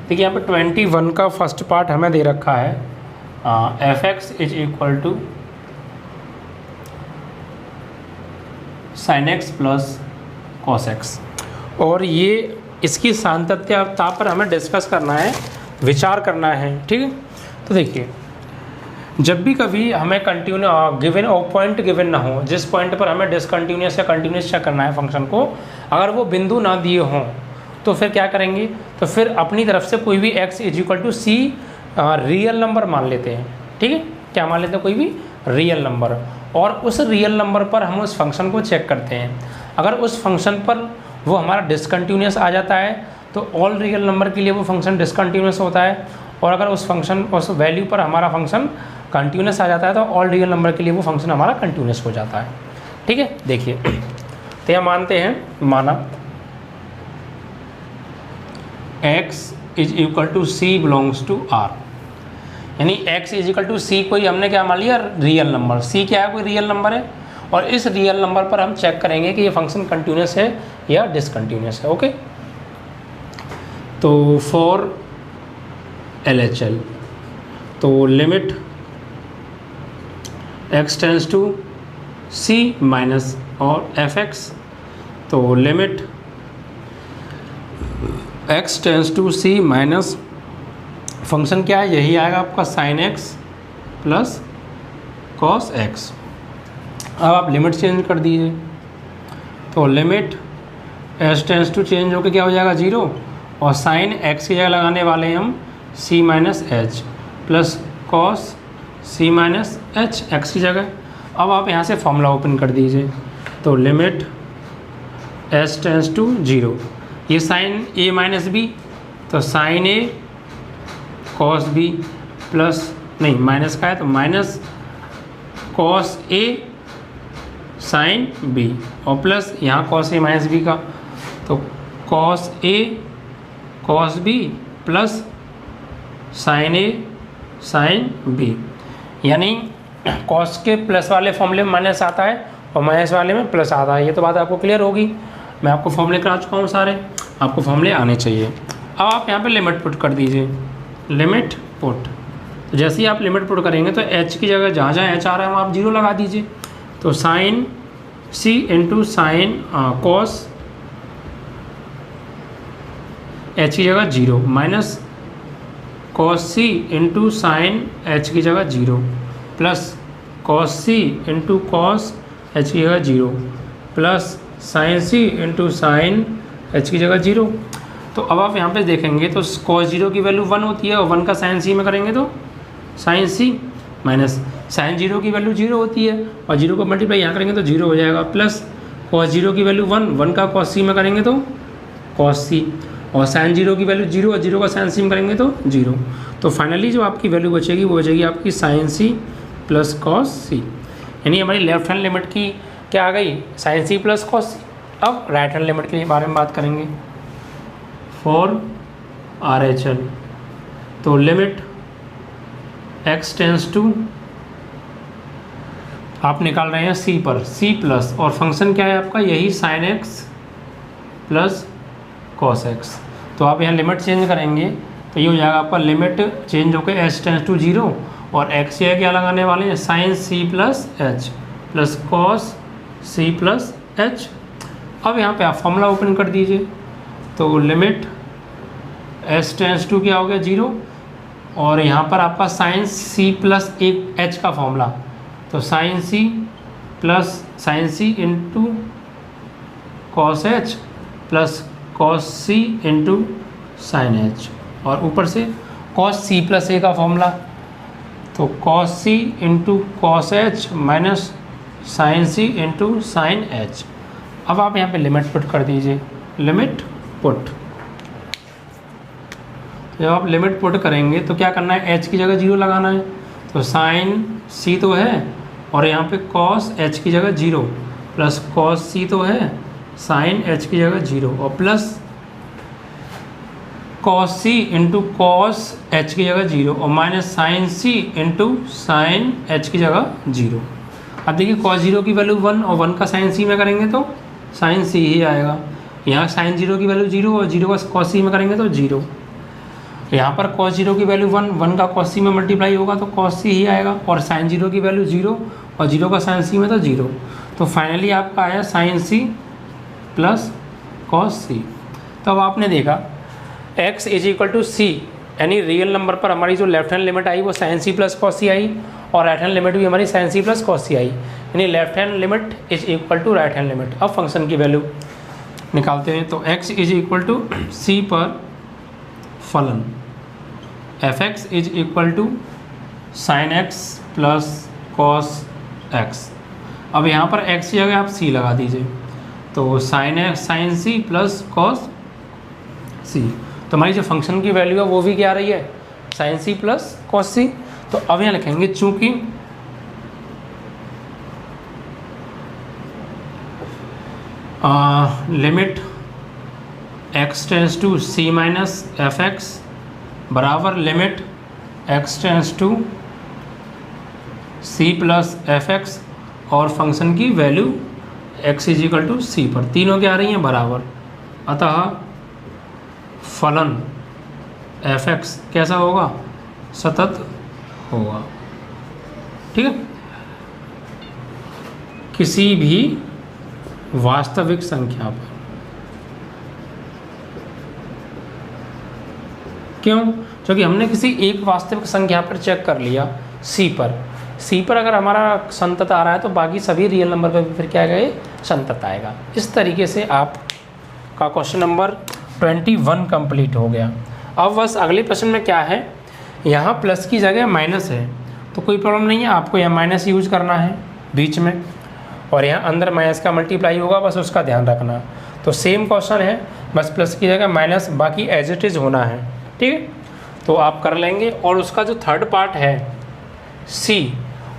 देखिए यहाँ पे 21 का फर्स्ट पार्ट हमें दे रखा है f x is equal to sine x plus cos x, और ये इसकी सातत्यता पर हमें डिस्कस करना है, विचार करना है। ठीक है, तो देखिए जब भी कभी हमें गिवन और पॉइंट गिवन ना हो, जिस पॉइंट पर हमें डिसकंटिन्यूस या कंटिन्यूस चेक करना है फंक्शन को, अगर वो बिंदु ना दिए हों तो फिर क्या करेंगे, तो फिर अपनी तरफ से कोई भी x is equal to c real number मान लेते हैं। ठीक है, क्या मान लेते हैं, कोई भी रियल नंबर, और उस रियल नंबर पर हम उस फंक्शन को चेक करते हैं। अगर उस फंक्शन पर वो हमारा डिसकंटिन्यूस आ जाता है तो ऑल रियल नंबर के लिए वो फंक्शन डिसकंटिन्यूस होता है, और अगर उस वैल्यू पर हमारा फंक्शन कंटिन्यूस आ जाता है तो ऑल रियल नंबर के लिए वो फंक्शन हमारा कंटिन्यूस हो जाता है। ठीक है, देखिए तो यह मानते हैं, माना x is equal to c belongs to R, यानी x is equal to c कोई हमने क्या मान लिया, रियल नंबर, c क्या है, कोई रियल नंबर है, और इस रियल नंबर पर हम चेक करेंगे कि ये फंक्शन कंटिन्यूस है या डिसकंटिन्यूस है। ओके, तो फॉर LHL तो limit x tends to c minus और fx, तो limit x tends to c minus function क्या है, यही आएगा आपका sine x plus cos x। अब आप लिमिट चेंज कर दीजिए, तो limit s tends to change होकर क्या हो जाएगा 0, और साइन x की जगह लगाने वाले हैं हम c minus H plus cos c minus H x की जगह। अब आप यहाँ से फॉर्मूला ओपन कर दीजिए, तो लिमिट s टेंस टू 0, ये साइन a माइनस बी, तो sine a cos b plus, नहीं माइनस का है तो minus cos a sine b, और प्लस यहाँ कॉस a माइनस b का, तो cos a cos b plus sine a sine b, यानी कॉस के प्लस वाले फॉर्मूले में माइनस आता है और माइनस वाले में प्लस आता है। ये तो बात आपको क्लियर होगी, मैं आपको फॉर्मूले करा चुका हूँ सारे, आपको फॉर्मूले आने चाहिए। अब आप यहाँ पे लिमिट पुट कर दीजिए, लिमिट पुट, तो जैसे ही आप लिमिट पुट करेंगे तो h की जगह जहाँ जहाँ h आ रहा है वहाँ आप 0 लगा दीजिए, तो sine c into sine cos h की जगह 0 minus cos c into sine h की जगह 0 plus cos c into cos h की जगह 0 plus sine c into sine h की जगह 0। तो अब आप यहाँ पे देखेंगे तो cos 0 की वैल्यू 1 होती है और 1 का साइन सी में करेंगे तो साइन सी, माइनस साइन 0 की वैल्यू 0 होती है और 0 को मल्टीप्लाई यहाँ करेंगे तो 0 हो जाएगा, प्लस cos 0 की वैल्यू 1 का cos सी में करेंगे तो cos सी, और साइन 0 की वैल्यू 0 और 0 का साइन सी में करेंगे तो 0। तो फाइनली जो आपकी वैल्यू बचेगी वो बचेगी आपकी साइन सी प्लस cos सी, यानी हमारी लेफ्ट हैंड लिमिट की क्या आ गई, साइन सी प्लस cos सी। अब राइट हैंड लिमिट के बारे में बात करेंगे फॉर RHL। तो लिमिट x टेंस टू, आप निकाल रहे हैं c पर, c प्लस, और फंक्शन क्या है आपका, यही sin x plus cos x। तो आप यहाँ लिमिट चेंज करेंगे तो ये हो जाएगा आपका लिमिट चेंज होकर h टेंस टू 0 और x ये क्या लगाने वाले हैं, sin c plus h plus cos c plus h। अब यहाँ पे आप फॉर्मूला ओपन कर दीजिए, तो लिमिट s टेंस टू क्या हो गया 0 और यहाँ पर आपका साइन c प्लस एक h का फॉर्मूला, तो sine c plus sine c into cos h plus cos c into sine h, और ऊपर से कॉस c प्लस a का फॉर्मूला, तो cos c into cos h minus sine c into sine h। अब आप यहाँ पे लिमिट पुट कर दीजिए, लिमिट पुट। जब आप लिमिट पुट करेंगे तो क्या करना है, h की जगह 0 लगाना है, तो साइन c तो है और यहाँ पे cos h की जगह 0 प्लस cos c तो है, साइन h की जगह 0 और plus cos c into cos h की जगह 0 और minus sine c into sine h की जगह 0। अब देखिए cos 0 की वैल्यू 1 और 1 का साइन c में करेंगे तो साइन c ही आएगा। यहाँ साइन 0 की वैल्यू 0 और 0 का cos c में करेंगे तो 0। यहाँ पर cos 0 की वैल्यू 1 का cos c में मल्टीप्लाई होगा तो cos c ही आएगा, और साइन 0 की वैल्यू 0 और 0 का साइन c में तो 0। तो फाइनली आपका आया sine c plus cos c। तो अब आपने देखा x is equal to c, यानी रियल नंबर पर हमारी जो लेफ्ट हैंड लिमिट आई वो sine c plus cos c आई और राइट हैंड लिमिट भी हमारी sine c plus cos c आई, यानी left hand limit is equal to right hand limit. अब फंक्शन की वैल्यू निकालते हैं, तो x is equal to c पर फलन f(x) is equal to sine x plus cos x। अब यहाँ पर x की जगह आप c लगा दीजिए, तो sine c plus cos c। तो हमारी जो फंक्शन की वैल्यू है वो भी क्या आ रही है, sine c plus cos c। तो अब यहाँ लिखेंगे चूँकि limit x tends to c minus f(x) बराबर limit x tends to c plus f(x) और फंक्शन की value x is equal to c पर, तीनों क्या आ रही हैं बराबर, अतः फलन f(x) कैसा होगा, सतत होगा। ठीक है, किसी भी वास्तविक संख्या पर। क्यों, क्योंकि हमने किसी एक वास्तविक संख्या पर चेक कर लिया c पर अगर हमारा संतत आ रहा है तो बाकी सभी रियल नंबर पर भी फिर क्या आएगा, संतत आएगा। इस तरीके से आपका क्वेश्चन नंबर 21 कंप्लीट हो गया। अब बस अगले प्रश्न में क्या है, यहाँ प्लस की जगह माइनस है तो कोई प्रॉब्लम नहीं है, आपको यहाँ माइनस यूज करना है बीच में, और यहाँ अंदर माइनस का मल्टीप्लाई होगा, बस उसका ध्यान रखना। तो सेम क्वेश्चन है, बस प्लस की जगह माइनस, बाकी एज इट इज़ होना है। ठीक है, तो आप कर लेंगे। और उसका जो थर्ड पार्ट है सी,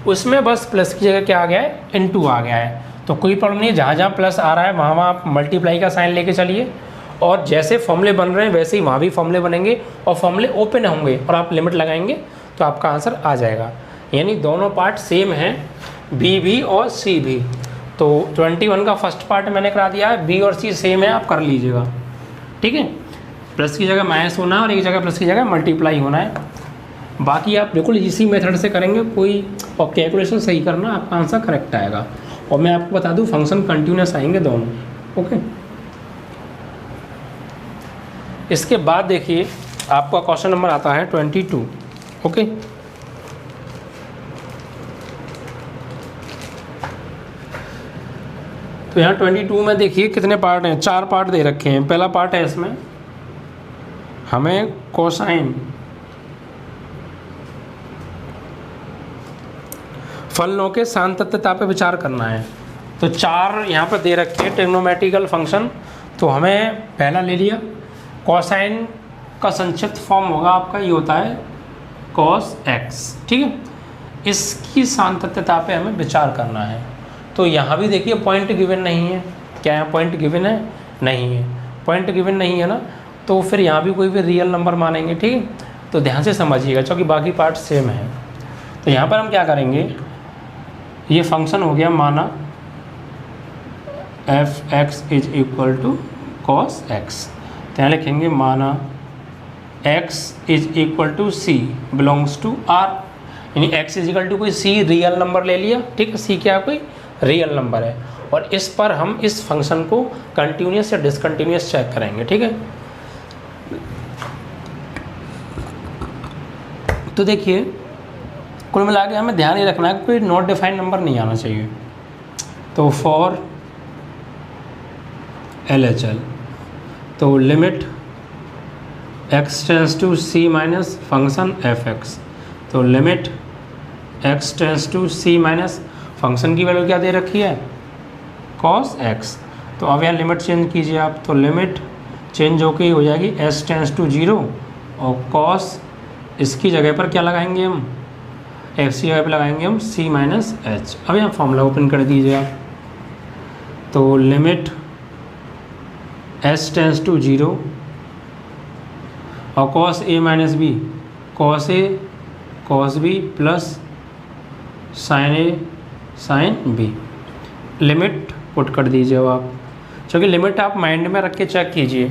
उसमें बस प्लस की जगह क्या आ गया है, इनटू आ गया है। तो कोई प्रॉब्लम नहीं है, जहाँ जहाँ प्लस आ रहा है वहाँ वहाँ आप मल्टीप्लाई का साइन लेके चलिए, और जैसे फॉर्मूले बन रहे हैं वैसे ही वहाँ भी फॉर्मूले बनेंगे और फॉर्मूले ओपन होंगे और आप लिमिट लगाएंगे तो आपका आंसर आ जाएगा। यानी दोनों पार्ट सेम हैं, बी भी और सी भी। तो 21 का फर्स्ट पार्ट मैंने करा दिया है, बी और सी सेम है, आप कर लीजिएगा। ठीक है, प्लस की जगह माइनस होना है और एक जगह प्लस की जगह मल्टीप्लाई होना है। बाकी आप बिल्कुल इसी मेथड से करेंगे, कोई और कैलकुलेशन सही करना, आपका आंसर करेक्ट आएगा। और मैं आपको बता दूं फंक्शन कंटिन्यूस आएंगे दोनों। ओके, इसके बाद देखिए आपका क्वेश्चन नंबर आता है 22। ओके, तो यहाँ 22 में देखिए कितने पार्ट हैं, 4 पार्ट दे रखे हैं। पहला पार्ट है इसमें हमें कोसाइन फलनों के सांतत्यता पे विचार करना है। तो 4 यहाँ पर दे रखे हैं ट्रिग्नोमेट्रिकल फंक्शन। तो हमें पहला ले लिया, कोसाइन का संक्षिप्त फॉर्म होगा आपका, ये होता है cos x, ठीक है। इसकी सांतत्यता पे हमें विचार करना है। तो यहाँ भी देखिए पॉइंट गिवन नहीं है। क्या यहाँ पॉइंट गिवन है? नहीं है, पॉइंट गिवन नहीं है ना, तो फिर यहाँ भी कोई भी रियल नंबर मानेंगे, ठीक है। तो ध्यान से समझिएगा क्योंकि बाकी पार्ट सेम है। तो यहाँ पर हम क्या करेंगे, ये फंक्शन हो गया माना f x is equal to cos x. तो यहाँ लिखेंगे माना x is equal to c belongs to r, यानी x इज इक्वल टू कोई c रियल नंबर ले लिया, ठीक है। c क्या कोई रियल नंबर है और इस पर हम इस फंक्शन को कंटिन्यूस या डिसकंटिन्यूस चेक करेंगे, ठीक है। तो देखिए कुल मिला के हमें ध्यान ये रखना है कि कोई नॉट डिफाइंड नंबर नहीं आना चाहिए। तो फॉर LHL तो limit x tends to c minus function fx। तो limit x tends to c minus function की वैल्यू क्या दे रखी है, cos x। तो अब यहाँ लिमिट चेंज कीजिए आप, तो लिमिट चेंज होकर हो जाएगी s टेंस टू 0 और cos इसकी जगह पर क्या लगाएंगे हम, x की जगह पर लगाएंगे हम c माइनस h। अब यहाँ फॉर्मूला ओपन कर दीजिए आप, तो लिमिट s टेंस टू 0 और cos a minus b, cos a cos b plus sin a sin b। Limit put कर दीजिए अब आप, क्योंकि लिमिट आप माइंड में रख के चेक कीजिए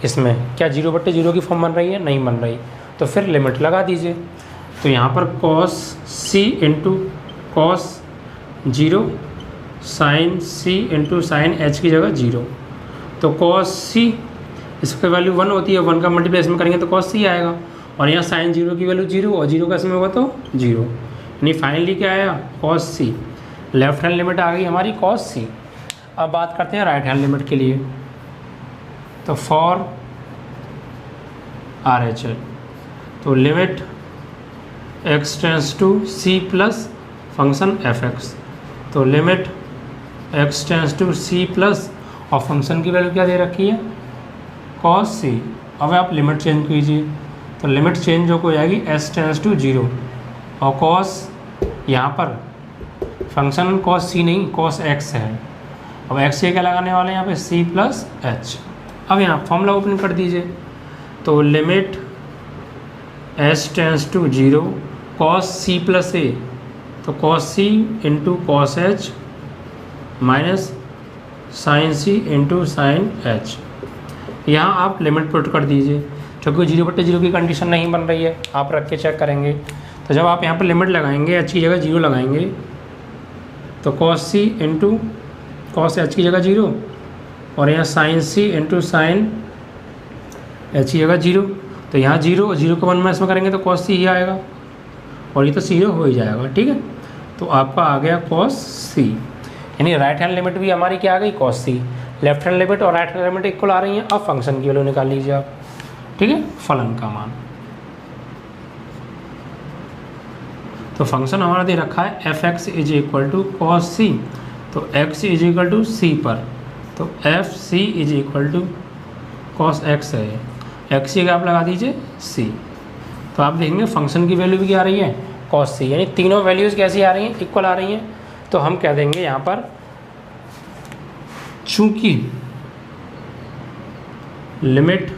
इसमें क्या 0/0 की फॉर्म बन रही है, नहीं बन रही, तो फिर लिमिट लगा दीजिए। तो यहाँ पर cos c into cos 0 sin c into sin h की जगह 0। तो cos c इसकी वैल्यू 1 होती है, 1 का मल्टीप्लाई करेंगे तो cos c आएगा, और यहाँ sin 0 की वैल्यू 0 और 0 का इसमें होगा तो 0, यानी फाइनली क्या आया cos c। Left hand limit आ गई हमारी cos c। अब बात करते हैं राइट हैंड लिमिट के लिए। तो फॉर RHL तो limit x tends to c plus function fx। तो limit x tends to c plus और फंक्शन की वैल्यू क्या दे रखी है, cos c। अब आप लिमिट चेंज कीजिए, तो लिमिट चेंज हो जाएगी s टेंस टू 0 और cos यहाँ पर फंक्शन cos c नहीं cos x है। अब x से क्या लगाने वाले हैं यहाँ पे c प्लस h। अब यहाँ फॉर्मूला ओपन कर दीजिए, तो limit s tends to 0 cos c plus a, तो cos c into cos h minus sin c into sin h। यहाँ आप लिमिट पुट कर दीजिए, क्योंकि 0/0 की कंडीशन नहीं बन रही है, आप रख के चेक करेंगे। तो जब आप यहाँ पर लिमिट लगाएंगे h की जगह 0 लगाएंगे, तो cos c into cos h की जगह 0 और यहाँ sin c into sin h की जगह 0। तो यहाँ 0 और 0 को 1 माइनस में करेंगे तो cos c ही आएगा और ये तो 0 हो ही जाएगा, ठीक है। तो आपका आ गया cos c, यानी राइट हैंड लिमिट भी हमारी क्या आ गई cos c। Left hand limit और राइट हैंड लिमिट इक्वल आ रही हैं। अब फंक्शन की वैल्यू निकाल लीजिए आप, ठीक है, फलन का मान। तो फंक्शन हमारा दे रखा है f(x) is equal to cos c। तो x is equal to c पर, तो f(c) is equal to cos x है, x की आप लगा दीजिए c। तो आप देखेंगे फंक्शन की वैल्यू भी क्या आ रही है cos c, यानी तीनों वैल्यूज़ कैसी आ रही हैं, इक्वल आ रही हैं। तो हम कह देंगे यहाँ पर चूँकि limit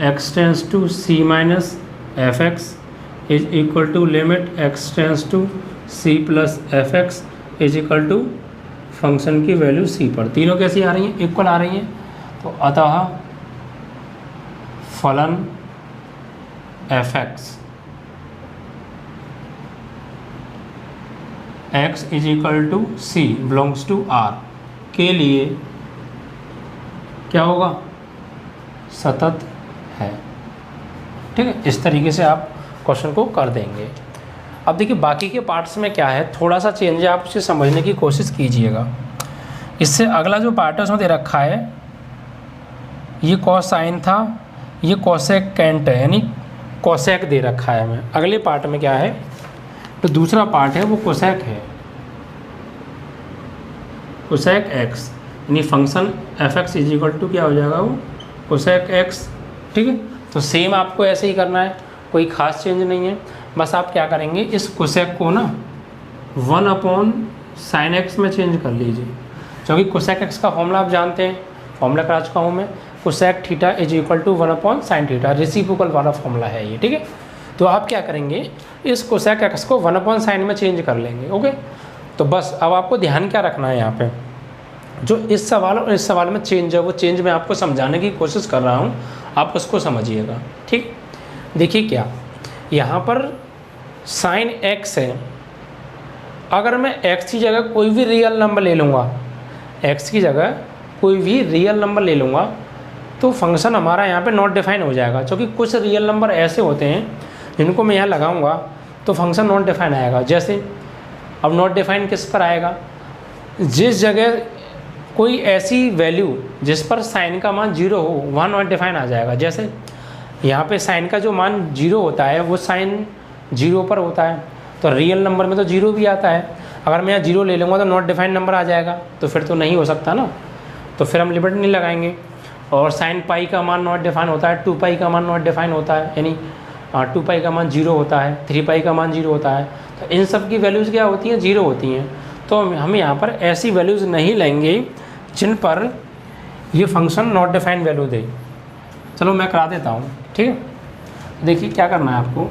x tends to c minus fx is equal to limit x tends to c plus fx is equal to function की वैल्यू c पर, तीनों कैसी आ रही हैं, इक्वल आ रही हैं। तो अतः फलन fx x is equal to c belongs to r के लिए क्या होगा, सतत है, ठीक है। इस तरीके से आप क्वेश्चन को कर देंगे। अब देखिए बाकी के पार्ट्स में क्या है, थोड़ा सा चेंज है, आप उसे समझने की कोशिश कीजिएगा। इससे अगला जो पार्ट है उसमें दे रखा है ये कोसाइन था, ये कोसेक कैंट है, यानी कोसेक दे रखा है हमें। अगले पार्ट में क्या है, तो दूसरा पार्ट है वो कोसेक है, कोसेक एक्स, यानी function f x is equal to क्या हो जाएगा वो कोसेक एक्स। ठीक है, तो सेम आपको ऐसे ही करना है, कोई ख़ास चेंज नहीं है। बस आप क्या करेंगे, इस कोसेक को ना 1/sin x में चेंज कर लीजिए, क्योंकि कोसेक एक्स का फॉर्मूला आप जानते हैं, फॉर्मूला करा चुका हूँ मैं, cosec theta is equal to 1/sin theta, reciprocal वाला फॉर्मूला है ये। ठीक है, तो आप क्या करेंगे, इस कोसेक एक्स को 1/sin में चेंज कर लेंगे। ओके, तो बस अब आपको ध्यान क्या रखना है यहाँ पे, जो इस सवाल और इस सवाल में चेंज है वो चेंज मैं आपको समझाने की कोशिश कर रहा हूँ, आप उसको समझिएगा। ठीक, देखिए क्या यहाँ पर sin x है, अगर मैं x की जगह कोई भी रियल नंबर ले लूँगा, x की जगह कोई भी रियल नंबर ले लूँगा तो फंक्शन हमारा यहाँ पे नॉट डिफाइन हो जाएगा, क्योंकि कुछ रियल नंबर ऐसे होते हैं जिनको मैं यहाँ लगाऊँगा तो फंक्शन नॉट डिफाइन आएगा। जैसे अब नॉट डिफाइन किस पर आएगा, जिस जगह कोई ऐसी वैल्यू जिस पर साइन का मान 0 हो वहाँ नॉट डिफाइन आ जाएगा। जैसे यहाँ पे साइन का जो मान 0 होता है वो साइन 0 पर होता है, तो रियल नंबर में तो 0 भी आता है। अगर मैं यहाँ 0 ले लूँगा तो नॉट डिफाइंड नंबर आ जाएगा, तो फिर तो नहीं हो सकता ना, तो फिर हम लिमिट नहीं लगाएंगे। और साइन पाई का मान नॉट डिफाइन होता है, 2 पाई का मान नॉट डिफाइन होता है, यानी 2 पाई का मान 0 होता है, 3 पाई का मान 0 होता है, तो इन सब की वैल्यूज़ क्या होती हैं, 0 होती हैं। तो हम यहाँ पर ऐसी वैल्यूज़ नहीं लेंगे जिन पर ये फंक्शन नॉट डिफाइंड वैल्यू दे। चलो मैं करा देता हूँ। ठीक है, देखिए क्या करना है आपको,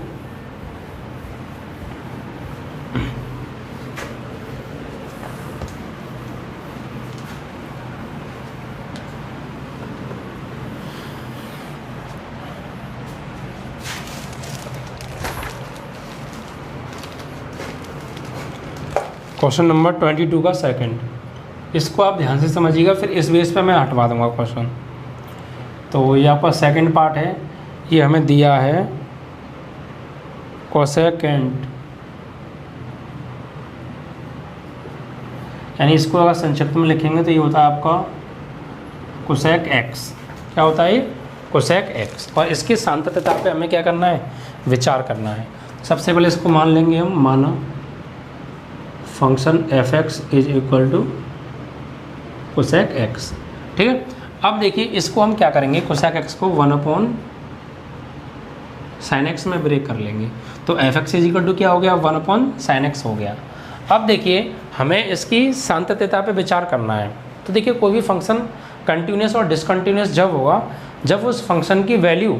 क्वेश्चन नंबर 22 का सेकंड, इसको आप ध्यान से समझिएगा, फिर इस बेस पे मैं हटवा दूंगा क्वेश्चन। तो यहाँ पर सेकंड पार्ट है, ये हमें दिया है कोसेकेंट, यानी इसको अगर संक्षिप्त में लिखेंगे तो ये होता है आपका कोसेक एक्स। क्या होता है ये, कोसेक एक्स। और इसकी सांतत्यता पे हमें क्या करना है, विचार करना है। सबसे पहले इसको मान लेंगे हम, माना function f x is equal to cosec x. ठीक है, अब देखिए इसको हम क्या करेंगे, कोसेक एक्स को 1/sin x में ब्रेक कर लेंगे, तो f x is equal to क्या हो गया, 1/sin x हो गया। अब देखिए हमें इसकी सांतत्यता पे विचार करना है। तो देखिए कोई भी फंक्शन कंटिन्यूस और डिसकंटिन्यूस जब होगा जब उस फंक्शन की वैल्यू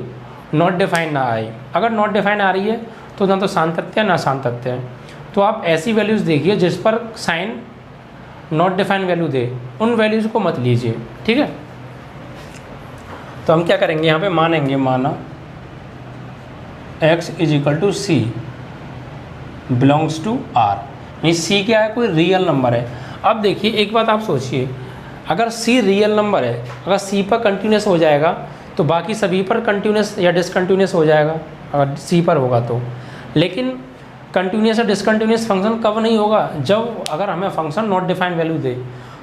नॉट डिफाइन ना आए। अगर नॉट डिफाइन आ रही है तो ना तो सांतत्य ना सांतत्य है। तो आप ऐसी वैल्यूज़ देखिए जिस पर साइन नॉट डिफाइन वैल्यू दे, उन वैल्यूज़ को मत लीजिए। ठीक है, तो हम क्या करेंगे, यहाँ पे मानेंगे, माना x is equal to c belongs to r, यानी c क्या है, कोई रियल नंबर है। अब देखिए एक बात आप सोचिए, अगर c रियल नंबर है, अगर c पर कंटिन्यूस हो जाएगा तो बाकी सभी पर कंटिन्यूस या डिसकंटिन्यूस हो जाएगा अगर c पर होगा तो। लेकिन कंटिन्यूस या डिसकंटिन्यूस फंक्शन कब नहीं होगा, जब अगर हमें फंक्शन नॉट डिफाइंड वैल्यू दे।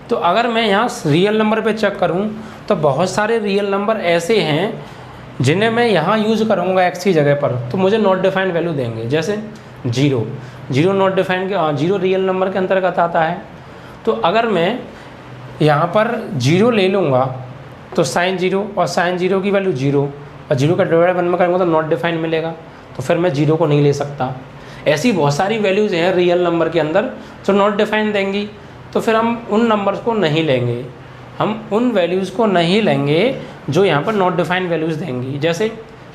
तो अगर मैं यहाँ रियल नंबर पे चेक करूँ तो बहुत सारे रियल नंबर ऐसे हैं जिन्हें मैं यहाँ यूज़ करूँगा x की जगह पर, तो मुझे नॉट डिफाइंड वैल्यू देंगे। जैसे 0 नॉट डिफाइंड, 0 रियल नंबर के अंतर्गत आता है। तो अगर मैं यहाँ पर 0 ले लूँगा तो साइन 0 और साइन 0 की वैल्यू 0 और 0 का डिवाइड 1 में करूँगा तो नॉट डिफाइंड मिलेगा, तो फिर मैं 0 को नहीं ले सकता। ऐसी बहुत सारी वैल्यूज़ हैं रियल नंबर के अंदर जो नॉट डिफाइंड देंगी, तो फिर हम उन नंबर्स को नहीं लेंगे, हम उन वैल्यूज़ को नहीं लेंगे जो यहाँ पर नॉट डिफाइंड वैल्यूज़ देंगी। जैसे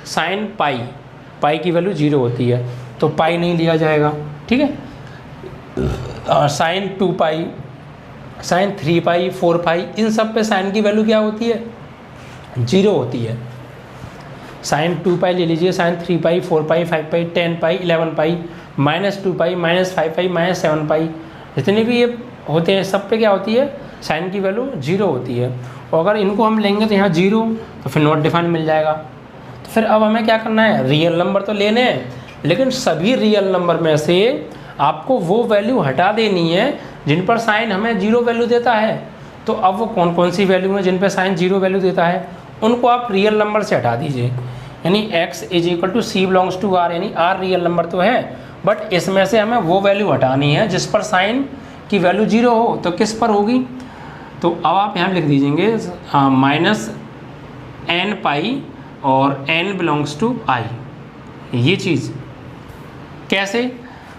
साइन पाई की वैल्यू 0 होती है तो पाई नहीं लिया जाएगा। ठीक है, और साइन 2 पाई, साइन 3 पाई, 4 पाई, इन सब पे साइन की वैल्यू क्या होती है, 0 होती है। साइन 2 पाई ले लीजिए, साइन 3 पाई, 4 पाई, 5 पाई, 10 पाई, 11 पाई, -2 पाई, -5 पाई, -7 पाई, जितने भी ये होते हैं सब पे क्या होती है, साइन की वैल्यू 0 होती है। और अगर इनको हम लेंगे तो यहाँ 0 तो फिर नॉट डिफाइंड मिल जाएगा। तो फिर अब हमें क्या करना है, रियल नंबर तो लेने हैं, लेकिन सभी रियल नंबर में से आपको वो वैल्यू हटा देनी है जिन पर साइन हमें 0 वैल्यू देता है। तो अब वो कौन कौन सी वैल्यू है जिन पे साइन 0 वैल्यू देता है, उनको आप रियल नंबर से हटा दीजिए। यानी x is equal to c belongs to r, यानी आर रियल नंबर तो है, बट इसमें से हमें वो वैल्यू हटानी है जिस पर साइन की वैल्यू 0 हो। तो किस पर होगी, तो अब आप यहाँ लिख दीजिएंगे माइनस एन पाई और n बिलोंग्स टू आई। ये चीज़ कैसे,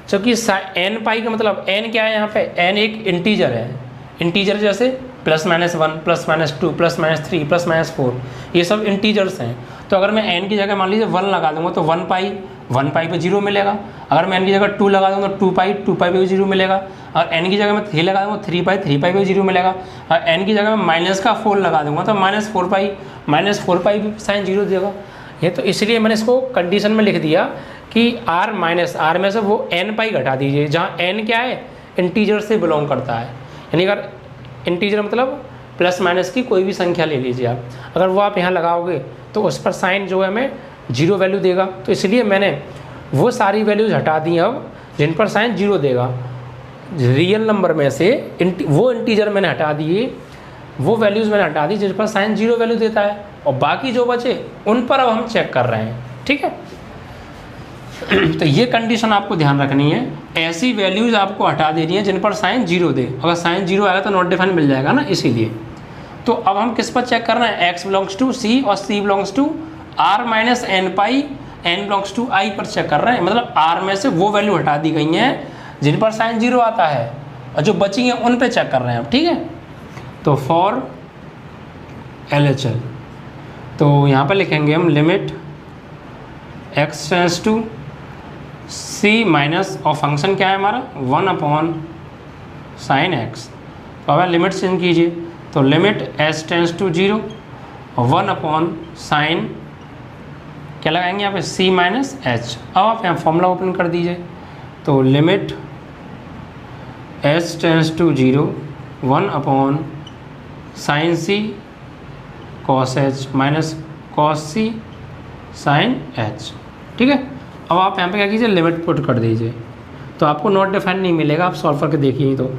क्योंकि n पाई का मतलब n क्या है, यहाँ पे n एक इंटीजर है। इंटीजर जैसे +-1 +-2 +-3 +-4, ये सब इंटीजर्स हैं। तो अगर मैं n की जगह मान लीजिए 1 लगा दूंगा तो 1 पाई पे 0 मिलेगा। अगर मैं n की जगह 2 लगा दूंगा तो 2 पाई पे भी 0 मिलेगा। अगर n की जगह मैं 3 लगा दूंगा 3 पाई पे 0 मिलेगा। अगर n की जगह मैं -4 लगा दूंगा तो -4 पाई भी साइन 0 देगा। ये तो इसलिए मैंने इसको कंडीशन में लिख दिया कि r में से वो n पाई घटा दीजिए, जहाँ n क्या है, इंटीजर से बिलोंग करता है। यानी अगर इंटीजर मतलब +- की कोई भी संख्या ले लीजिए आप, अगर वो आप यहाँ लगाओगे तो उस पर साइन जो है हमें 0 वैल्यू देगा। तो इसलिए मैंने वो सारी वैल्यूज हटा दी अब जिन पर साइन 0 देगा। रियल नंबर में से वो इंटीजर मैंने हटा दिए, वो वैल्यूज़ मैंने हटा दी जिस पर साइन 0 वैल्यू देता है, और बाकी जो बचे उन पर अब हम चेक कर रहे हैं। ठीक है, तो ये कंडीशन आपको ध्यान रखनी है। ऐसी वैल्यूज़ आपको हटा देनी है जिन पर साइन 0 दे। अगर साइन 0 आएगा तो नॉट डिफाइन मिल जाएगा ना, इसीलिए। तो अब हम किस पर चेक कर रहे हैं, x बिलोंग्स टू c और c belongs to r minus n pi, n belongs to i पर चेक कर रहे हैं। मतलब r में से वो वैल्यू हटा दी गई हैं जिन पर साइन 0 आता है, और जो बची हैं उन पे चेक कर रहे हैं अब। ठीक है, तो फॉर LHL, तो यहाँ पर लिखेंगे हम limit x tends to c minus, और फंक्शन क्या है हमारा 1/sin x। तो अब लिमिट चेंज कीजिए, तो लिमिट s टेंस टू 0 और 1/sin क्या लगाएंगे यहाँ पे c माइनस h। अब आप यहाँ फॉर्मूला ओपन कर दीजिए, तो limit s tends to 0 1/sin c cos h minus cos c sin h। ठीक है, अब आप यहाँ पे क्या कीजिए, लिमिट पुट कर दीजिए, तो आपको नॉट डिफाइन नहीं मिलेगा। आप सॉल्व करके देखिए, तो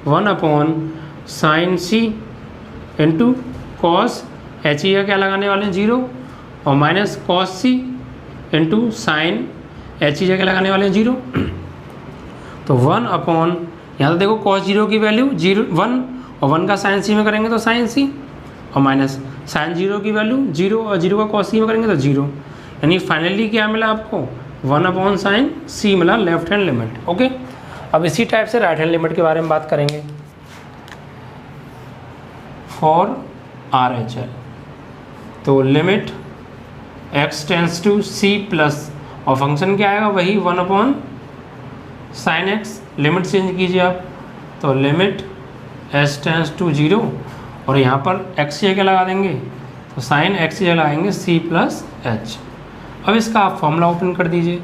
1/sin c into cos h का क्या लगाने वाले हैं 0, और minus cos c into sine h क्या लगाने वाले हैं 0। तो 1/, यहाँ तो देखो cos 0 की वैल्यू 1, और 1 का साइन c में करेंगे तो साइन c, और माइनस साइन 0 की वैल्यू 0, और 0 का cos c में करेंगे तो 0। यानी फाइनली क्या मिला आपको, 1/sin c मिला लेफ्ट हैंड लिमिट। ओके, अब इसी टाइप से राइट हैंड लिमिट के बारे में बात करेंगे फॉर RHL। तो limit x tends to c plus, और फंक्शन क्या आएगा वही 1/sin x। लिमिट चेंज कीजिए आप, तो लिमिट s टेंस टू 0, और यहाँ पर x क्या लगा देंगे, तो साइन x लगाएंगे c प्लस h। अब इसका आप फॉर्मूला ओपन कर दीजिए,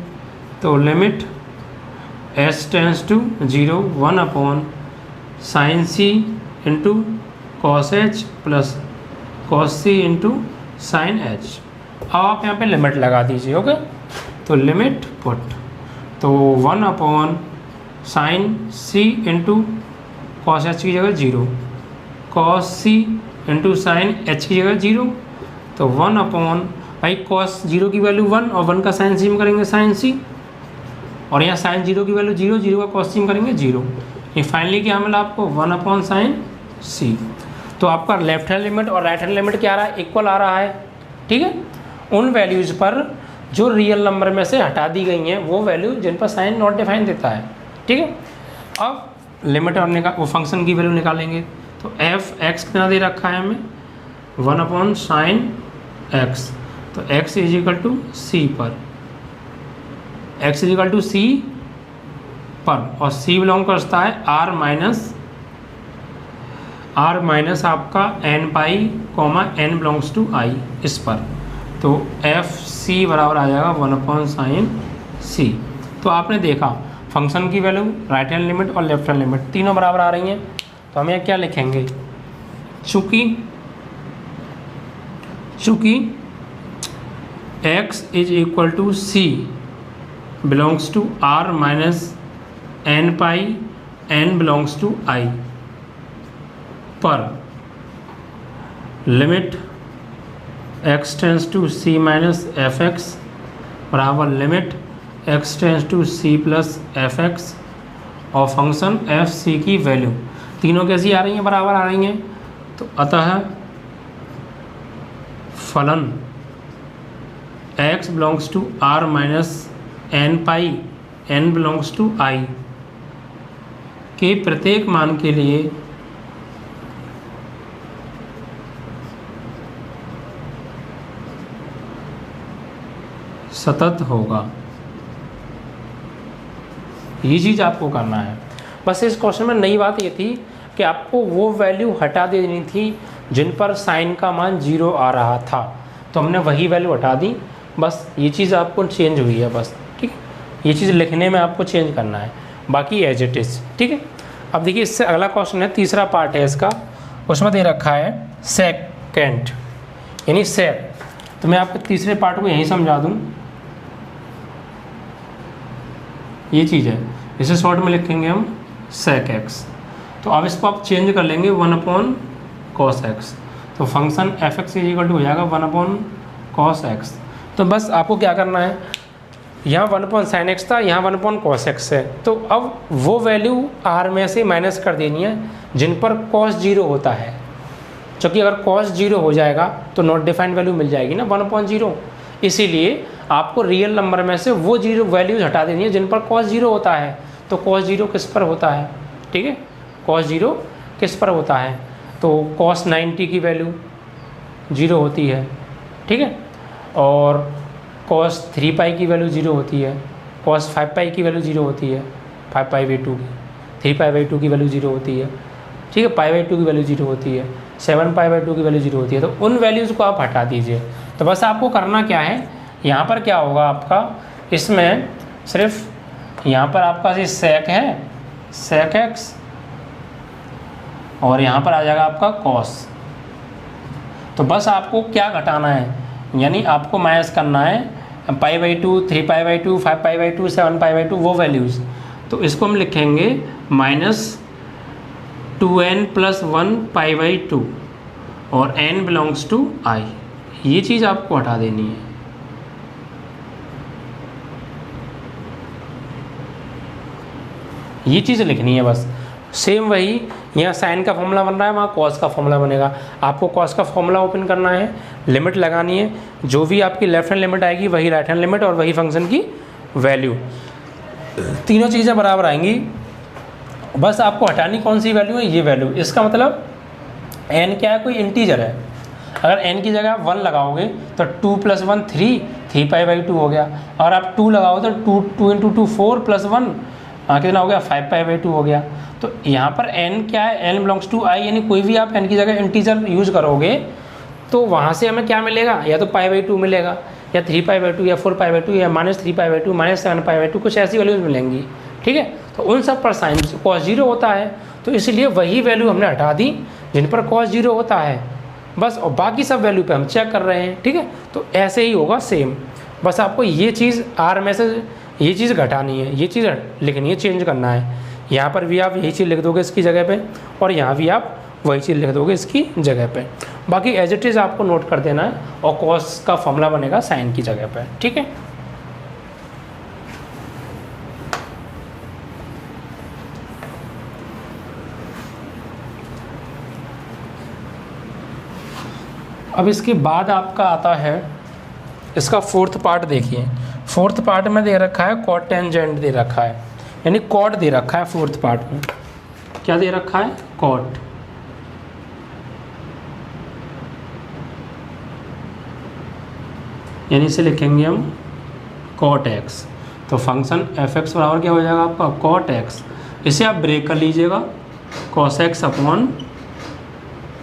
तो limit s tends to 0 1/sin c into cos h plus cos c into sine h। अब आप यहाँ पे लिमिट लगा दीजिए। ओके, तो लिमिट पुट, तो 1/sin c into cos h की जगह 0, cos c into sine h की जगह 0, तो 1/, भाई cos 0 की वैल्यू 1, और 1 का साइन c में करेंगे साइन c, और यहाँ साइन 0 की वैल्यू 0, 0 का cos c में करेंगे 0। ये फाइनली क्या मिला आपको 1/sin c। तो आपका लेफ्ट हैंड लिमिट और राइट हैंड लिमिट क्या आ रहा है, इक्वल आ रहा है। ठीक है, उन वैल्यूज़ पर जो रियल नंबर में से हटा दी गई हैं वो वैल्यू जिन पर साइन नॉट डिफाइन देता है। ठीक है, अब लिमिट और वो फंक्शन की वैल्यू निकालेंगे, तो f(x) कितना दे रखा है हमें 1/sin x, तो x is equal to c पर, x is equal to c पर, और c बिलोंग करता है r माइनस आपका n pi n belongs to i इस पर, तो fc बराबर आ जाएगा 1/sin c। तो आपने देखा फंक्शन की वैल्यू राइट हैंड लिमिट और लेफ्ट हैंड लिमिट तीनों बराबर आ रही हैं। तो हम यहाँ क्या लिखेंगे, चूँकि x is equal to c belongs to r minus n pi n belongs to i पर limit x tends to c minus f x बराबर limit x tends to c plus f x और function f c की value तीनों कैसी आ रही हैं, बराबर आ रही हैं। तो अतः फलन x belongs to r minus n pi n belongs to i के प्रत्येक मान के लिए सतत होगा। ये चीज़ आपको करना है। बस इस क्वेश्चन में नई बात ये थी कि आपको वो वैल्यू हटा देनी थी जिन पर साइन का मान 0 आ रहा था, तो हमने वही वैल्यू हटा दी। बस ये चीज़ आपको चेंज हुई है बस, ठीक है। ये चीज़ लिखने में आपको चेंज करना है, बाकी एज इट इज़, ठीक है। अब देखिए इससे अगला क्वेश्चन है, तीसरा पार्ट है इसका, उसमें दे रखा है सेकेंड यानी सेक। तो मैं आपको तीसरे पार्ट को यहीं समझा दूँ। ये चीज़ है, इसे शॉर्ट में लिखेंगे हम सेक एक्स। तो अब इसको आप चेंज कर लेंगे 1 cos x। तो function f x equal to हो जाएगा 1 cos x। तो बस आपको क्या करना है, यहाँ 1 sin x था, यहाँ 1 cos x है। तो अब वो वैल्यू r में से माइनस कर देनी है जिन पर cos 0 होता है, क्योंकि अगर cos 0 हो जाएगा तो नॉट डिफाइंड वैल्यू मिल जाएगी ना 1/0। इसीलिए आपको रियल नंबर में से वो 0 वैल्यूज हटा देनी है जिन पर cos 0 होता है। तो cos 0 किस पर होता है, ठीक है, cos 0 किस पर होता है, तो cos 90 की वैल्यू 0 होती है, ठीक है, और cos 3 पाई की वैल्यू 0 होती है, cos 5 पाई की वैल्यू 0 होती है, 5 पाई बाई 2 की, 3 पाई बाई 2 की वैल्यू 0 होती है, ठीक है, पाई बाई 2 की वैल्यू 0 होती है, 7 पाई बाई 2 की वैल्यू 0 होती है। तो उन वैल्यूज़ को आप हटा दीजिए। तो बस आपको करना क्या है, यहाँ पर क्या होगा आपका, इसमें सिर्फ यहाँ पर आपका ये सेक है, सेक एक्स, और यहाँ पर आ जाएगा आपका कॉस। तो बस आपको क्या घटाना है, यानी आपको माइनस करना है pi by 2, 3 pi by 2, 5 pi by 2, 7 pi by 2 वो वैल्यूज़। तो इसको हम लिखेंगे -2n + 1 पाई बाई 2 और n बिलोंग्स टू i। ये चीज़ आपको हटा देनी है। ये चीज़ लिखनी है बस। सेम वही यहाँ साइन का फॉर्मूला बन रहा है, वहाँ कॉस का फॉर्मूला बनेगा। आपको कॉस का फॉर्मूला ओपन करना है, लिमिट लगानी है, जो भी आपकी लेफ्ट हैंड लिमिट आएगी वही राइट हैंड लिमिट और वही फंक्शन की वैल्यू, तीनों चीज़ें बराबर आएंगी। बस आपको हटानी कौन सी वैल्यू है, ये वैल्यू। इसका मतलब n क्या है, कोई इंटीजर है। अगर n की जगह आप 1 लगाओगे तो 2 + 1 3 पाई बाई 2 हो गया। और आप 2 लगाओ तो 2 × 2 4 + 1 कितना हो गया, 5 पाई बाई 2 हो गया। तो यहाँ पर n क्या है, n बिलोंग्स टू i, यानी कोई भी आप n की जगह इंटीजर यूज़ करोगे तो वहाँ से हमें क्या मिलेगा, या तो पाई बाई 2 मिलेगा, या 3 पाई बाई 2, या 4 पाई बाई 2, या -3 पाई बाई 2, -7 पाई बाई 2, कुछ ऐसी वैल्यूज मिलेंगी, ठीक है। तो उन सब पर साइन cos 0 होता है, तो इसलिए वही वैल्यू हमने हटा दी जिन पर cos 0 होता है बस, और बाकी सब वैल्यू पे हम चेक कर रहे हैं, ठीक है। तो ऐसे ही होगा सेम। बस आपको ये चीज़ r में से ये चीज़ घटानी है, ये चीज़ लिखनी है, चेंज करना है। यहाँ पर भी आप यही चीज़ लिख दोगे इसकी जगह पे, और यहाँ भी आप वही चीज़ लिख दोगे इसकी जगह पे। बाकी एज इट इज़ आपको नोट कर देना है, और कॉस का फॉर्मूला बनेगा साइन की जगह पे, ठीक है। अब इसके बाद आपका आता है इसका फोर्थ पार्ट। देखिए फोर्थ पार्ट में दे रखा है कॉट टेंजेंट दे रखा है, यानी कॉट दे रखा है। फोर्थ पार्ट में क्या दे रखा है, कॉट। यानी इसे लिखेंगे हम कॉट एक्स। तो फंक्शन एफ एक्स बराबर क्या हो जाएगा आपका, कॉट एक्स। इसे आप ब्रेक कर लीजिएगा cos x upon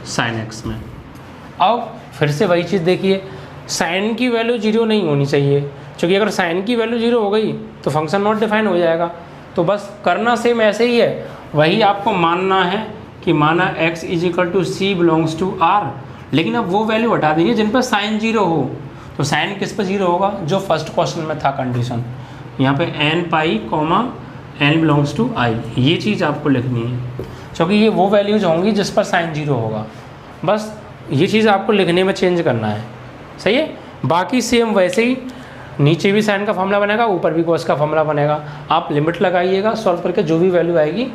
sine x में। अब फिर से वही चीज़ देखिए, साइन की वैल्यू 0 नहीं होनी चाहिए, क्योंकि अगर साइन की वैल्यू 0 हो गई तो फंक्शन नॉट डिफाइन हो जाएगा। तो बस करना सेम ऐसे ही है, वही आपको मानना है कि माना x = c belongs to r, लेकिन अब वो वैल्यू हटा देंगे जिन पर साइन 0 हो। तो साइन किस पर 0 होगा, जो फर्स्ट क्वेश्चन में था कंडीशन, यहाँ पे n pi n belongs to i। ये चीज़ आपको लिखनी है, क्योंकि ये वो वैल्यूज होंगी जिस पर साइन 0 होगा। बस ये चीज़ आपको लिखने में चेंज करना है, सही है। बाकी सेम वैसे ही नीचे भी साइन का फॉर्मूला बनेगा, ऊपर भी कॉस का फॉर्मूला बनेगा। आप लिमिट लगाइएगा, सॉल्व करके जो भी वैल्यू आएगी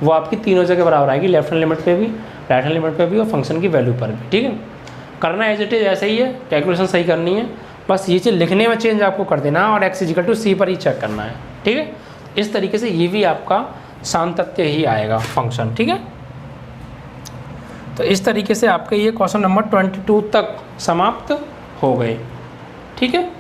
वो आपकी तीनों जगह बराबर आएगी, लेफ्ट हैंड लिमिट पे भी, राइट हैंड लिमिट पे भी और फंक्शन की वैल्यू पर भी, ठीक है। करना एज इट इज ऐसे ही है, कैलकुलेशन सही करनी है, बस ये चीज़ लिखने में चेंज आपको कर देना है और x = c पर ही चेक करना है, ठीक है। इस तरीके से ये भी आपका सातत्य ही आएगा फंक्शन, ठीक है। तो इस तरीके से आपके ये क्वेश्चन नंबर 22 तक समाप्त हो गए, ठीक है।